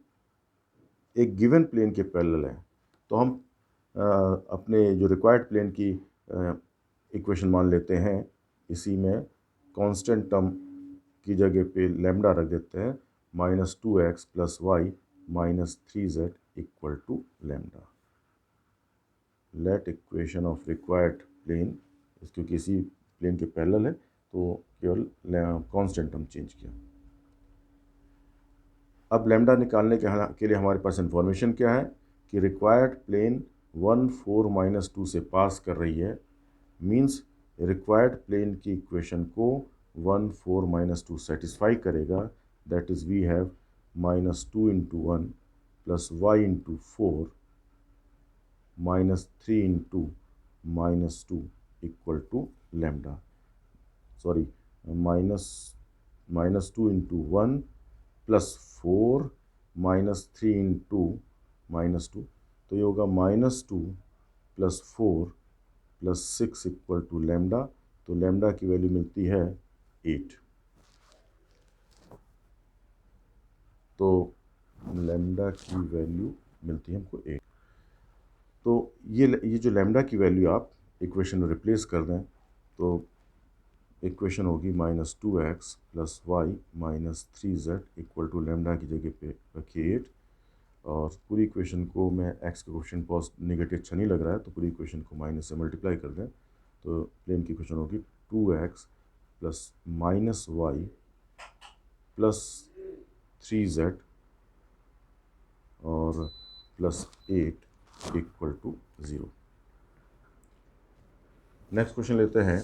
एक गिवन प्लेन के पैरेलल है। तो हम अपने जो रिक्वायर्ड प्लेन की इक्वेशन मान लेते हैं, इसी में कांस्टेंट टर्म की जगह पे लैम्डा रख देते हैं, -2x plus y minus 3z equal to lambda. Let equation of required plane, क्योंकि इसी प्लेन के पैरेलल है तो केवल कांस्टेंट टर्म चेंज किया। अब लैम्डा निकालने के लिए हमारे पास इंफॉर्मेशन क्या है कि रिक्वायर्ड प्लेन 1, 4, -2 से पास कर रही है, मींस रिक्वायर्ड प्लेन की इक्वेशन को 1, 4, -2 सेटिस्फाई करेगा। That is we have -2 × 1 plus y × 4 -3 × -2 इक्वल टू लैम्डा। सॉरी, -2 × 1 प्लस 4 -3 × -2, तो ये होगा -2 plus 4 plus 6 equal to lambda. तो लैम्डा की वैल्यू मिलती है 8। तो लैम्डा की वैल्यू मिलती है हमको 8। तो ये जो लैम्डा की वैल्यू आप इक्वेशन में रिप्लेस कर दें तो इक्वेशन होगी -2x plus y minus 3z equal to lambda की जगह पे रखिए 8। और पूरी इक्वेशन को, मैं x का क्वेश्चन नेगेटिव अच्छा नहीं लग रहा है तो पूरी इक्वेशन को माइनस से मल्टीप्लाई कर दें तो प्लेन की इक्वेशन होगी 2x plus -y plus 3z और plus 8 equal to 0। Next question लेते हैं।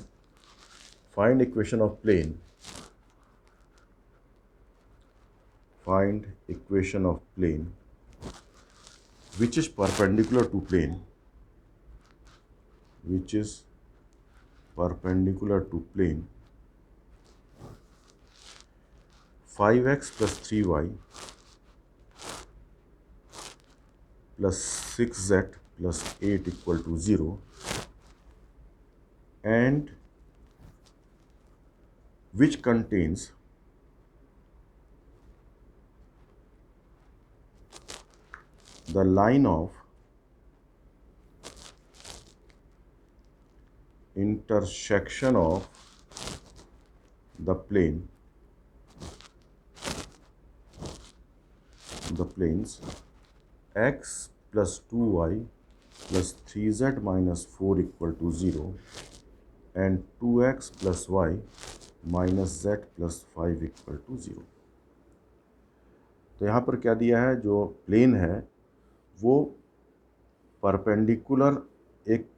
Find equation of plane, find equation of plane which is perpendicular to plane, which is perpendicular to plane 5x plus 3y plus 6z plus 8 equal to 0 and which contains the line of intersection of the planes x plus 2y plus 3z minus 4 equal to 0 and 2x plus y minus z plus 5 equal to 0। तो यहाँ पर क्या दिया है, जो plane है वो perpendicular, एक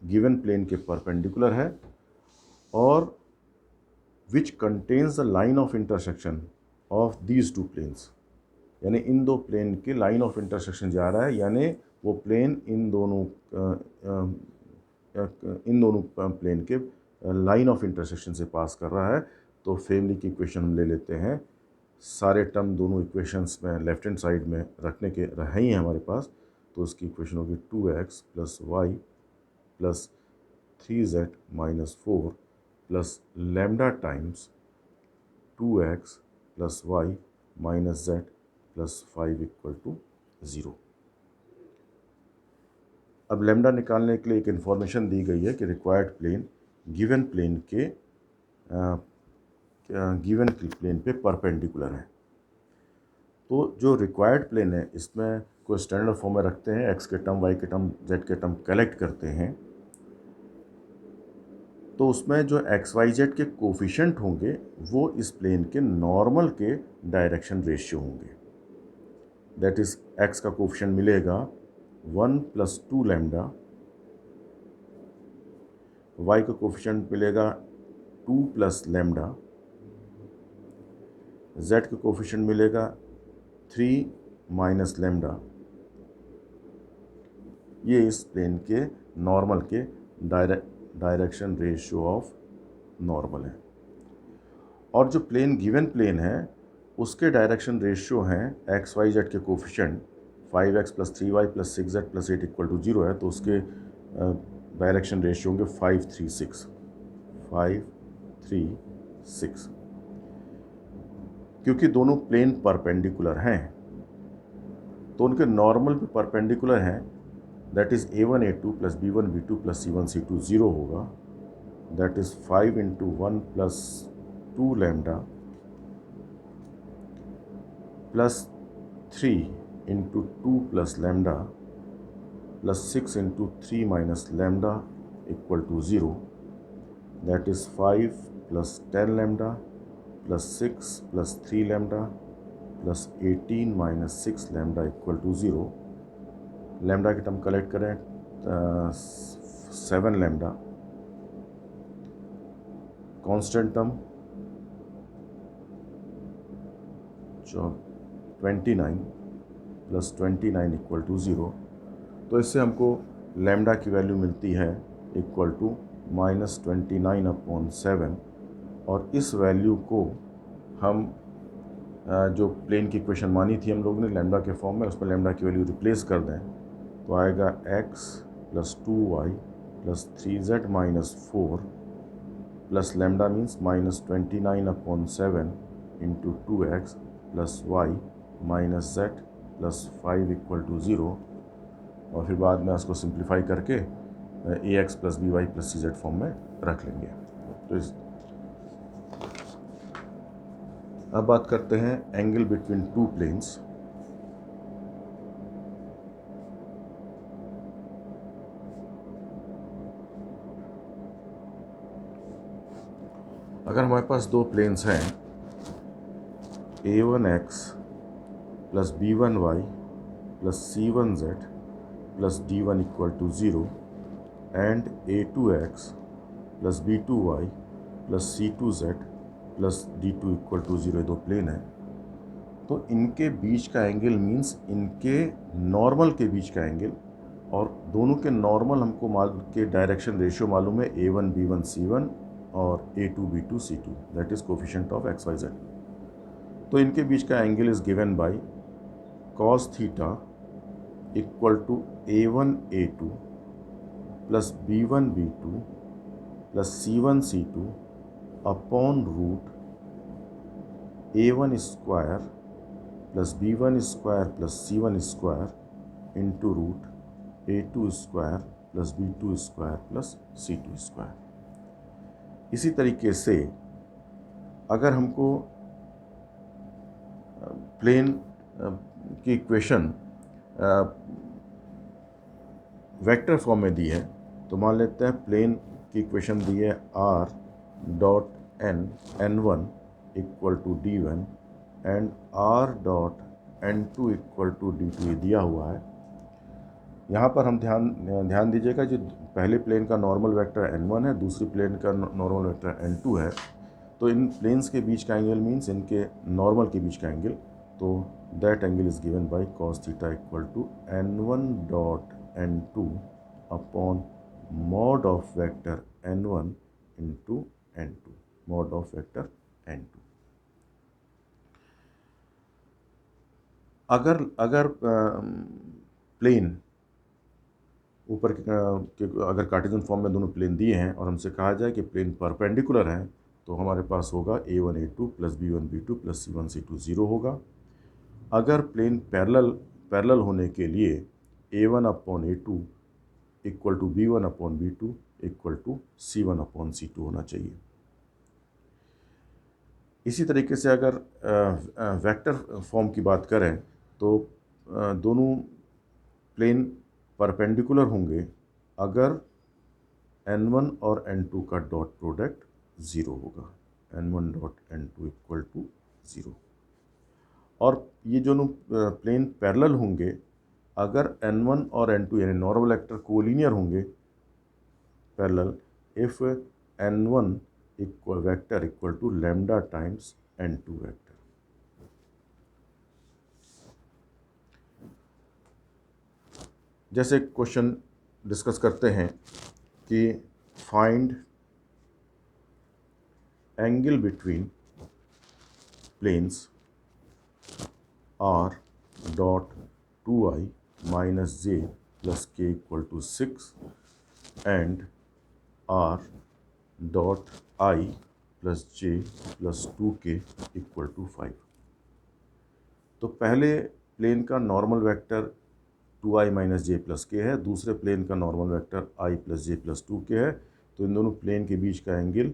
गिवन प्लेन के परपेंडिकुलर है और which contains the line of intersection of these two planes, यानी इन दो प्लेन के लाइन ऑफ इंटरसेक्शन जा रहा है, यानी वो प्लेन इन दोनों प्लेन के लाइन ऑफ इंटरसेक्शन से पास कर रहा है। तो फैमिली की इक्वेशन हम ले लेते हैं, सारे टर्म दोनों इक्वेशंस में लेफ्ट हैंड साइड में रखने के रहे ही हैं हमारे पास। तो उसकी इक्वेशन होगी 2x plus y plus 3z minus 4 plus lambda times 2x plus y minus z plus 5 equal to 0। अब लैम्डा निकालने के लिए एक इन्फॉर्मेशन दी गई है कि रिक्वायर्ड प्लेन गिवन प्लेन के गिवन प्लेन पे परपेंडिकुलर हैं। तो जो रिक्वायर्ड प्लेन है इसमें कोई स्टैंडर्ड फॉर्म में रखते हैं, एक्स के टर्म, वाई के टर्म, जेड के टर्म कलेक्ट करते हैं, तो उसमें जो एक्स वाई जेड के कोफिशेंट होंगे वो इस प्लेन के नॉर्मल के डायरेक्शन रेशियो होंगे। दैट इज एक्स का कोफिशेंट मिलेगा 1 + 2 लैम्डा, वाई का कोफिशेंट मिलेगा 2 + लैम्डा, जेड का कोफिशेंट मिलेगा 3 - लैम्डा। ये इस प्लेन के नॉर्मल के डायरेक्शन रेशियो ऑफ नॉर्मल है। और जो प्लेन गिवन प्लेन है उसके डायरेक्शन रेशियो हैं एक्स वाई जेड के कोफिशेंट 5x + 3y + 6z + 8 = 0 है, तो उसके डायरेक्शन रेशियो होंगे 5 3 6 5 3 6। क्योंकि दोनों प्लेन परपेंडिकुलर हैं तो उनके नॉर्मल पे परपेंडिकुलर हैं, that is a1 a2 + b1 b2 + c1 c2 0 होगा, that is 5 × 1 + 2 lambda + 3 × 2 + lambda + 6 × 3 - lambda = 0, that is 5 + 10 lambda + 6 + 3 lambda + 18 - 6 lambda = 0। Lambda की टर्म कलेक्ट करें 7 लैम्डा, कांस्टेंट टर्म 29 + 29 = 0। तो इससे हमको लैम्डा की वैल्यू मिलती है = -29/7। और इस वैल्यू को हम जो प्लेन की इक्वेशन मानी थी हम लोग ने लैम्डा के फॉर्म में, उसमें लैम्डा की वैल्यू रिप्लेस कर दें तो आएगा x + 2y + 3z - 4 + lambda means -29/7 × 2x + y - z + 5 = 0। और फिर बाद में उसको सिंप्लीफाई करके ax + by + cz फॉर्म में रख लेंगे। तो अब बात करते हैं एंगल बिटवीन टू प्लेन्स। अगर हमारे पास दो प्लेन्स हैं a1x + b1y + c1z + d1 = 0 and a2x + b2y + c2z + d2 = 0, दो प्लेन हैं, तो इनके बीच का एंगल मीन्स इनके नॉर्मल के बीच का एंगल, और दोनों के नॉर्मल हमको मालूम के डायरेक्शन रेशियो मालूम है a1 b1 c1 और a2 b2 c2, that is coefficient of x y z। तो इनके बीच का angle is given by cos theta = a1 a2 + b1 b2 + c1 c2 upon root a1 square + b1 square + c1 square into root a2 square + b2 square + c2 square. इसी तरीके से अगर हमको plane की इक्वेशन वेक्टर फॉर्म में दी है, तो मान लेते हैं प्लेन की इक्वेशन दी है r.n n1 = d1 and r.n2 = d2 ये दिया हुआ है। यहाँ पर हम ध्यान दीजिएगा, जो पहले प्लेन का नॉर्मल वेक्टर n1 है, दूसरी प्लेन का नॉर्मल वेक्टर n2 है, तो इन प्लेन्स के बीच का एंगल मीन्स इनके नॉर्मल के बीच का एंगल, तो that angle is given by cos theta = n1.n2 upon mod of vector n1 into n2, mod of vector n2। अगर प्लेन ऊपर के अगर कार्टेशियन फॉर्म में दोनों प्लेन दिए हैं और हमसे कहा जाए कि प्लेन परपेंडिकुलर हैं, तो हमारे पास होगा a1 a2 + b1 b2 + c1 c2 0 होगा। अगर प्लेन पैरेलल होने के लिए a1/a2 = b1/b2 = c1/c2 होना चाहिए। इसी तरीके से अगर वेक्टर फॉर्म की बात करें तो दोनों प्लेन परपेंडिकुलर होंगे अगर n1 और n2 का डॉट प्रोडक्ट ज़ीरो होगा, n1 dot n2 equal to zero. और ये दोनों प्लेन पैरेलल होंगे अगर n1 और n2 यानी नॉर्मल वेक्टर कोलिनियर होंगे parallel if n1 equal vector equal to lambda times n2 vector. जैसे क्वेश्चन डिस्कस करते हैं कि find angle between planes r dot 2i minus j plus k equal to 6 and r dot i plus j plus 2k equal to 5। तो पहले plane का normal vector 2i minus j plus k है, दूसरे plane का normal vector i plus J plus 2k है। तो इन दोनों plane के बीच का एंगल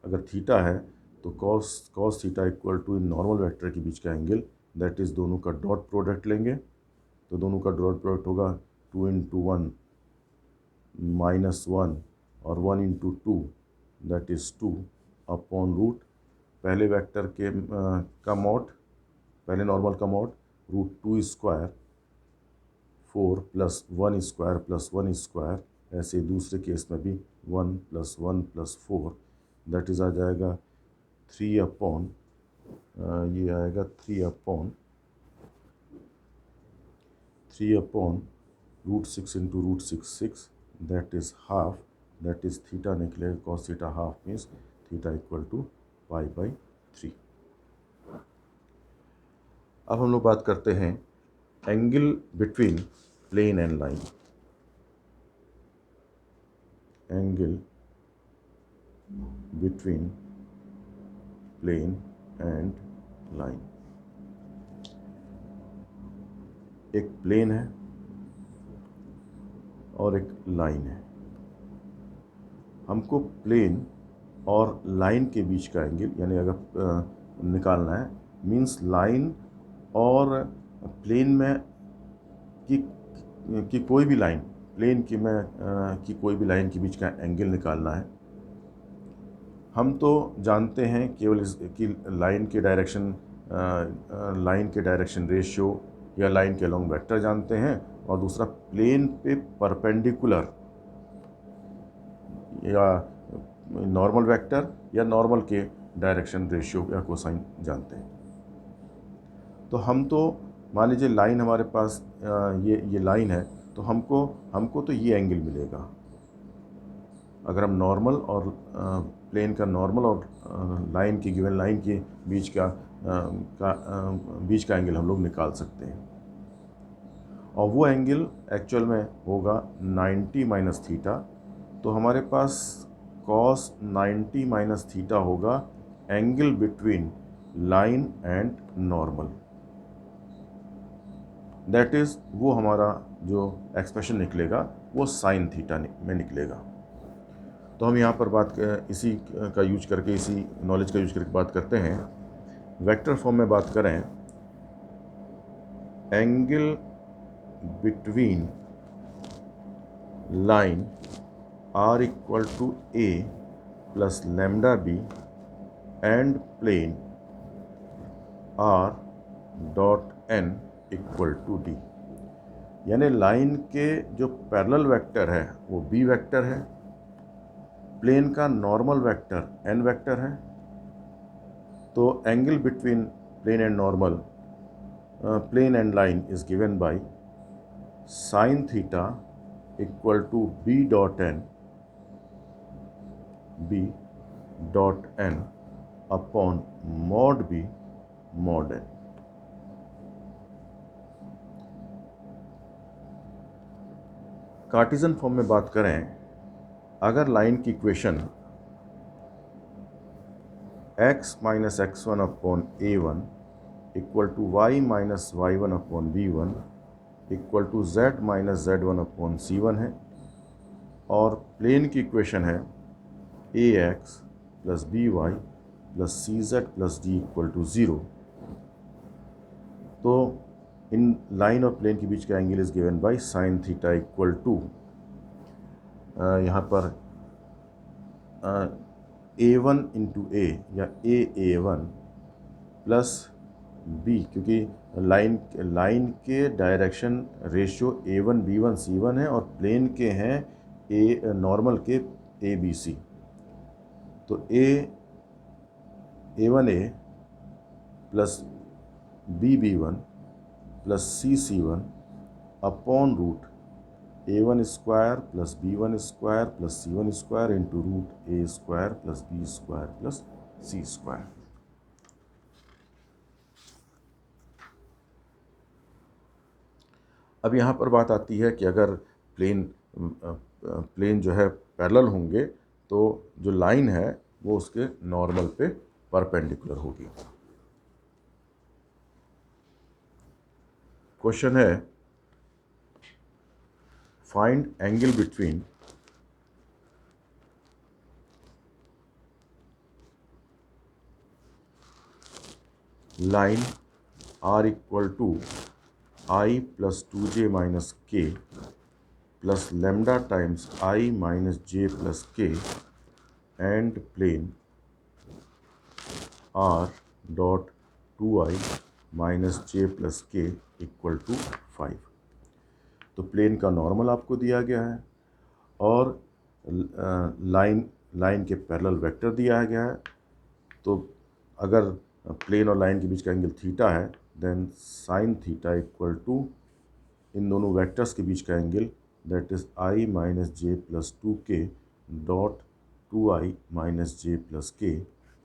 अगर थीटा है तो कॉस थीटा इक्वल टू इन नॉर्मल वेक्टर के बीच का एंगल, दैट इज़ दोनों का डॉट प्रोडक्ट लेंगे। तो दोनों का डॉट प्रोडक्ट होगा 2 इंटू 1 माइनस 1 और 1 into 2 that is 2 upon root पहले वेक्टर के का मॉड, पहले नॉर्मल का mod root 2 square 4 plus 1 square plus 1 square, ऐसे दूसरे केस में भी 1 प्लस 1 प्लस 4 दैट इज़ आ जाएगा 3 अपॉन ये आएगा 3 upon root 6 into root 6 that is half, that is theta निकलेगा cos theta half means theta equal to pi by 3। अब हम लोग बात करते हैं angle between plane and line. Angle between plane and line, एक प्लेन है और एक लाइन है। हमको प्लेन और लाइन के बीच का एंगल यानी अगर निकालना है मीन्स लाइन और प्लेन में की कोई भी लाइन, प्लेन की कोई भी लाइन के बीच का एंगल निकालना है। हम तो जानते हैं केवल कि लाइन के डायरेक्शन रेशियो या लाइन के अलोंग वेक्टर जानते हैं, और दूसरा प्लेन पे परपेंडिकुलर या नॉर्मल वेक्टर या नॉर्मल के डायरेक्शन रेशियो या कोसाइन जानते हैं। तो हम तो मान लीजिए लाइन हमारे पास ये लाइन है तो हमको तो ये एंगल मिलेगा अगर हम नॉर्मल और प्लेन का नॉर्मल और लाइन की गिवन लाइन के बीच का एंगल हम लोग निकाल सकते हैं। और वो एंगल एक्चुअल में होगा 90 माइनस थीटा। तो हमारे पास कॉस 90 माइनस थीटा होगा angle between line and normal, that is वो हमारा जो एक्सप्रेशन निकलेगा वो साइन थीटा में निकलेगा। तो हम यहाँ पर इसी का यूज करके, इसी नॉलेज का यूज करके बात करते हैं। वेक्टर फॉर्म में बात करें, angle between line r equal to a plus lambda b and plane r dot n equal to d. यानी लाइन के जो पैरेलल वेक्टर है वो बी वेक्टर है, प्लेन का नॉर्मल वेक्टर एन वेक्टर है। तो angle between plane and normal, plane and line is given by sine theta equal to b dot n upon mod b mod n. Cartesian form में बात करें, अगर line की equation x minus x1 upon a1 equal to y minus y1 upon b1 equal to z minus z1 upon c1 है, और plane की equation है ax plus by plus C z plus d equal to 0, तो इन line और plane के बीच का angle is given by sine theta equal to, यहाँ पर A1 इंटू ए या A1 प्लस बी, क्योंकि लाइन के direction ratio A1 B1 C1 है और प्लेन के हैं नॉर्मल के ABC, तो A1A plus B1 plus C1 upon root A1 square plus B1 square plus C1 square into root A square plus B square plus C square. अब यहाँ पर बात आती है कि अगर प्लेन जो है पैरेलल होंगे तो जो लाइन है वो उसके नॉर्मल पे परपेंडिकुलर होगी। क्वेश्चन है find angle between line R equal to I plus 2j minus k plus lambda times I minus j plus k and plane R dot 2I minus j plus k equal to 5। तो plane का normal आपको दिया गया है और line के parallel vector दिया गया है। तो अगर प्लेन और लाइन के बीच का एंगल थीटा है, then sine theta equal to इन दोनों वेक्टर्स के बीच का angle, that is I minus j plus 2k dot 2I minus j plus k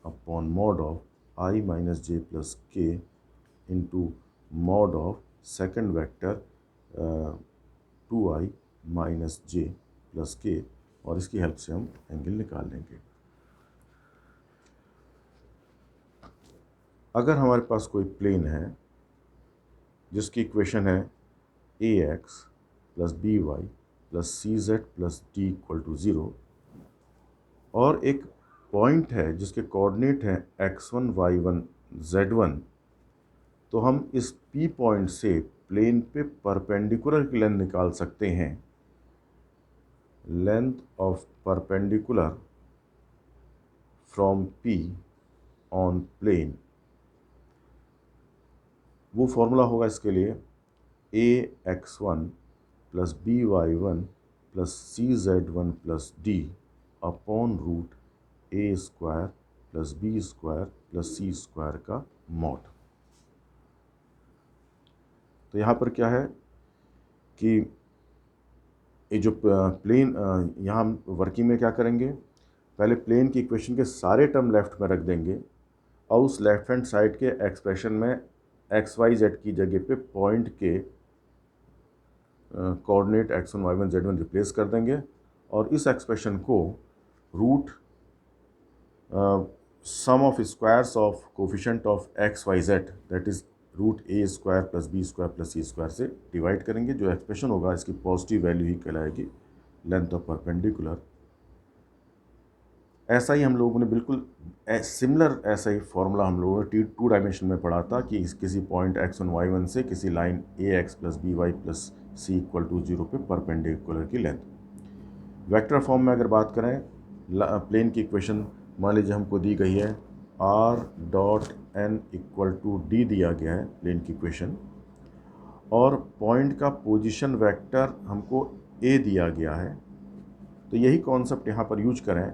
upon mod of I minus j plus k into mod of second vector 2I minus j plus k, और इसकी help से हम angle निकाल लेंगे। अगर हमारे पास कोई plane है जिसकी इक्वेशन है ax plus by plus cz plus d equal to 0, और एक पॉइंट है जिसके कोऑर्डिनेट हैं x1 y1 z1, तो हम इस P पॉइंट से प्लेन पे परपेंडिकुलर की लेंथ निकाल सकते हैं। Length of perpendicular from P on plane, वो फॉर्मूला होगा इसके लिए ax1 plus by1 plus cz1 plus d upon root a square plus b square plus c square का मॉड। तो यहाँ पर क्या है कि ये जो प्लेन, यहाँ हम वर्किंग में क्या करेंगे, पहले प्लेन की इक्वेशन के सारे टर्म लेफ्ट में रख देंगे और उस लेफ्ट हैंड साइड के एक्सप्रेशन में एक्स वाई जेड की जगह पे पॉइंट के coordinate x1 y1 z1 replace कर देंगे, और इस एक्सप्रेशन को root sum of squares of coefficient of x y z, that is root a square plus b square plus c square से डिवाइड करेंगे। जो एक्सप्रेशन होगा इसकी पॉजिटिव वैल्यू ही कहलाएगी लेंथ ऑफ परपेंडिकुलर। ऐसा ही हम लोगों ने बिल्कुल सिमिलर ऐसा ही फॉर्मूला हम लोगों ने 2 डायमेंशन में पढ़ा था कि किसी पॉइंट x1 y1 से किसी line ax plus by plus c equal to 0 पे परपेंडिकुलर की लेंथ। वेक्टर फॉर्म में अगर बात करें, प्लेन की इक्वेशन मान लीजिए हमको दी गई है r dot n equal to d दिया गया है प्लेन की इक्वेशन, और पॉइंट का पोजीशन वेक्टर हमको a दिया गया है। तो यही कॉन्सेप्ट यहाँ पर यूज करें।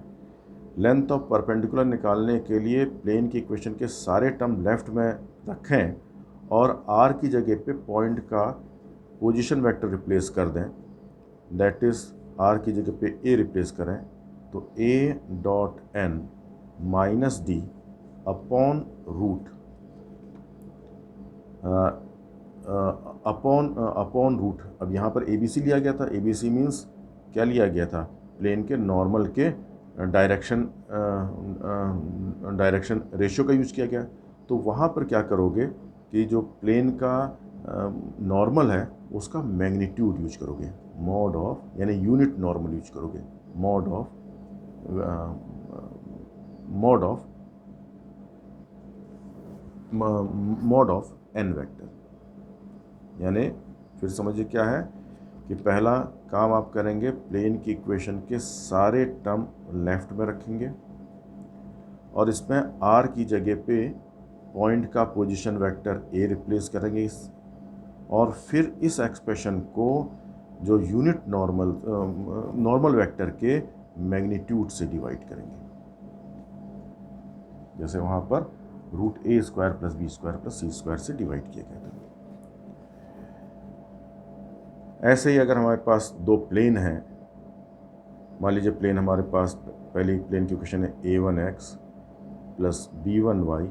लेंथ ऑफ परपेंडिकुलर निकालने के लिए प्लेन की इक्वेशन के सारे टर्म लेफ्ट में रखें और r की जगह पे पॉइंट का पोजीशन वेक्टर रिप्लेस कर दें, दैट इज़ r की जगह पे a रिप्लेस करें, तो a dot n minus d upon root upon root. अब यहाँ पर ABC लिया गया था, ABC मीन्स क्या लिया गया था, प्लेन के नॉर्मल के डायरेक्शन रेशियो का यूज किया गया। तो वहाँ पर क्या करोगे कि जो प्लेन का नॉर्मल है उसका मैग्नीट्यूड यूज करोगे, मॉड ऑफ, यानी यूनिट नॉर्मल यूज करोगे, mod of mod of n vector. यानी फिर समझिए क्या है कि पहला काम आप करेंगे, प्लेन की इक्वेशन के सारे टर्म लेफ्ट में रखेंगे और इसमें आर की जगह पे पॉइंट का पोजीशन वेक्टर ए रिप्लेस करेंगे और फिर इस एक्सप्रेशन को जो यूनिट नॉर्मल वेक्टर के मैग्नीट्यूड से डिवाइड करेंगे। जैसे वहाँ पर √a² + b² + c² से डिवाइड किया गया था। ऐसे ही अगर हमारे पास दो प्लेन हैं, मान लीजिए प्लेन हमारे पास पहली प्लेन की इक्वेशन है a1x + b1y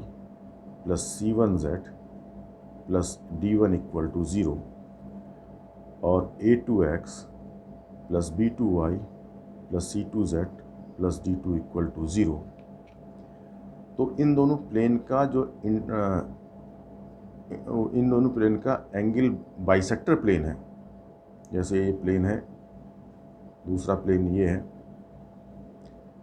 + c1z + d1 = 0 और a2x + b2y + c2z + d2 = 0। तो इन दोनों प्लेन का एंगल बाइसेक्टर प्लेन है। जैसे ये प्लेन है, दूसरा प्लेन ये है,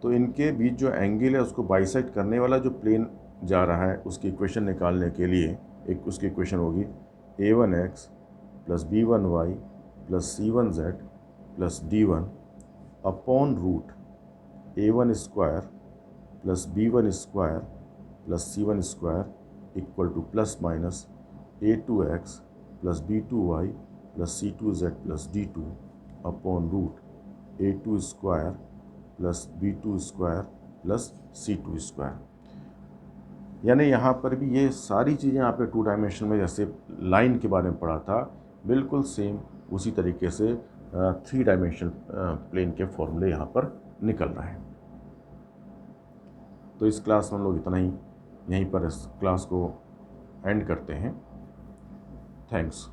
तो इनके बीच जो एंगल है उसको बाइसेक्ट करने वाला जो प्लेन जा रहा है उसकी इक्वेशन निकालने के लिए एक उसकी इक्वेशन होगी a1x + b1y + c1z + d1 upon √a1² + b1² + c1² = ±a2x + b2y + c2z + d2 upon √a2² + b2² + c2²। यानी यहाँ पर भी ये सारी चीज़ें आपने 2 डायमेंशन में जैसे लाइन के बारे में पढ़ा था, बिल्कुल सेम उसी तरीके से 3 डायमेंशनल प्लेन के फॉर्मूले यहाँ पर निकल रहे हैं। तो इस क्लास में हम लोग इतना ही, यहीं पर इस क्लास को एंड करते हैं। थैंक्स।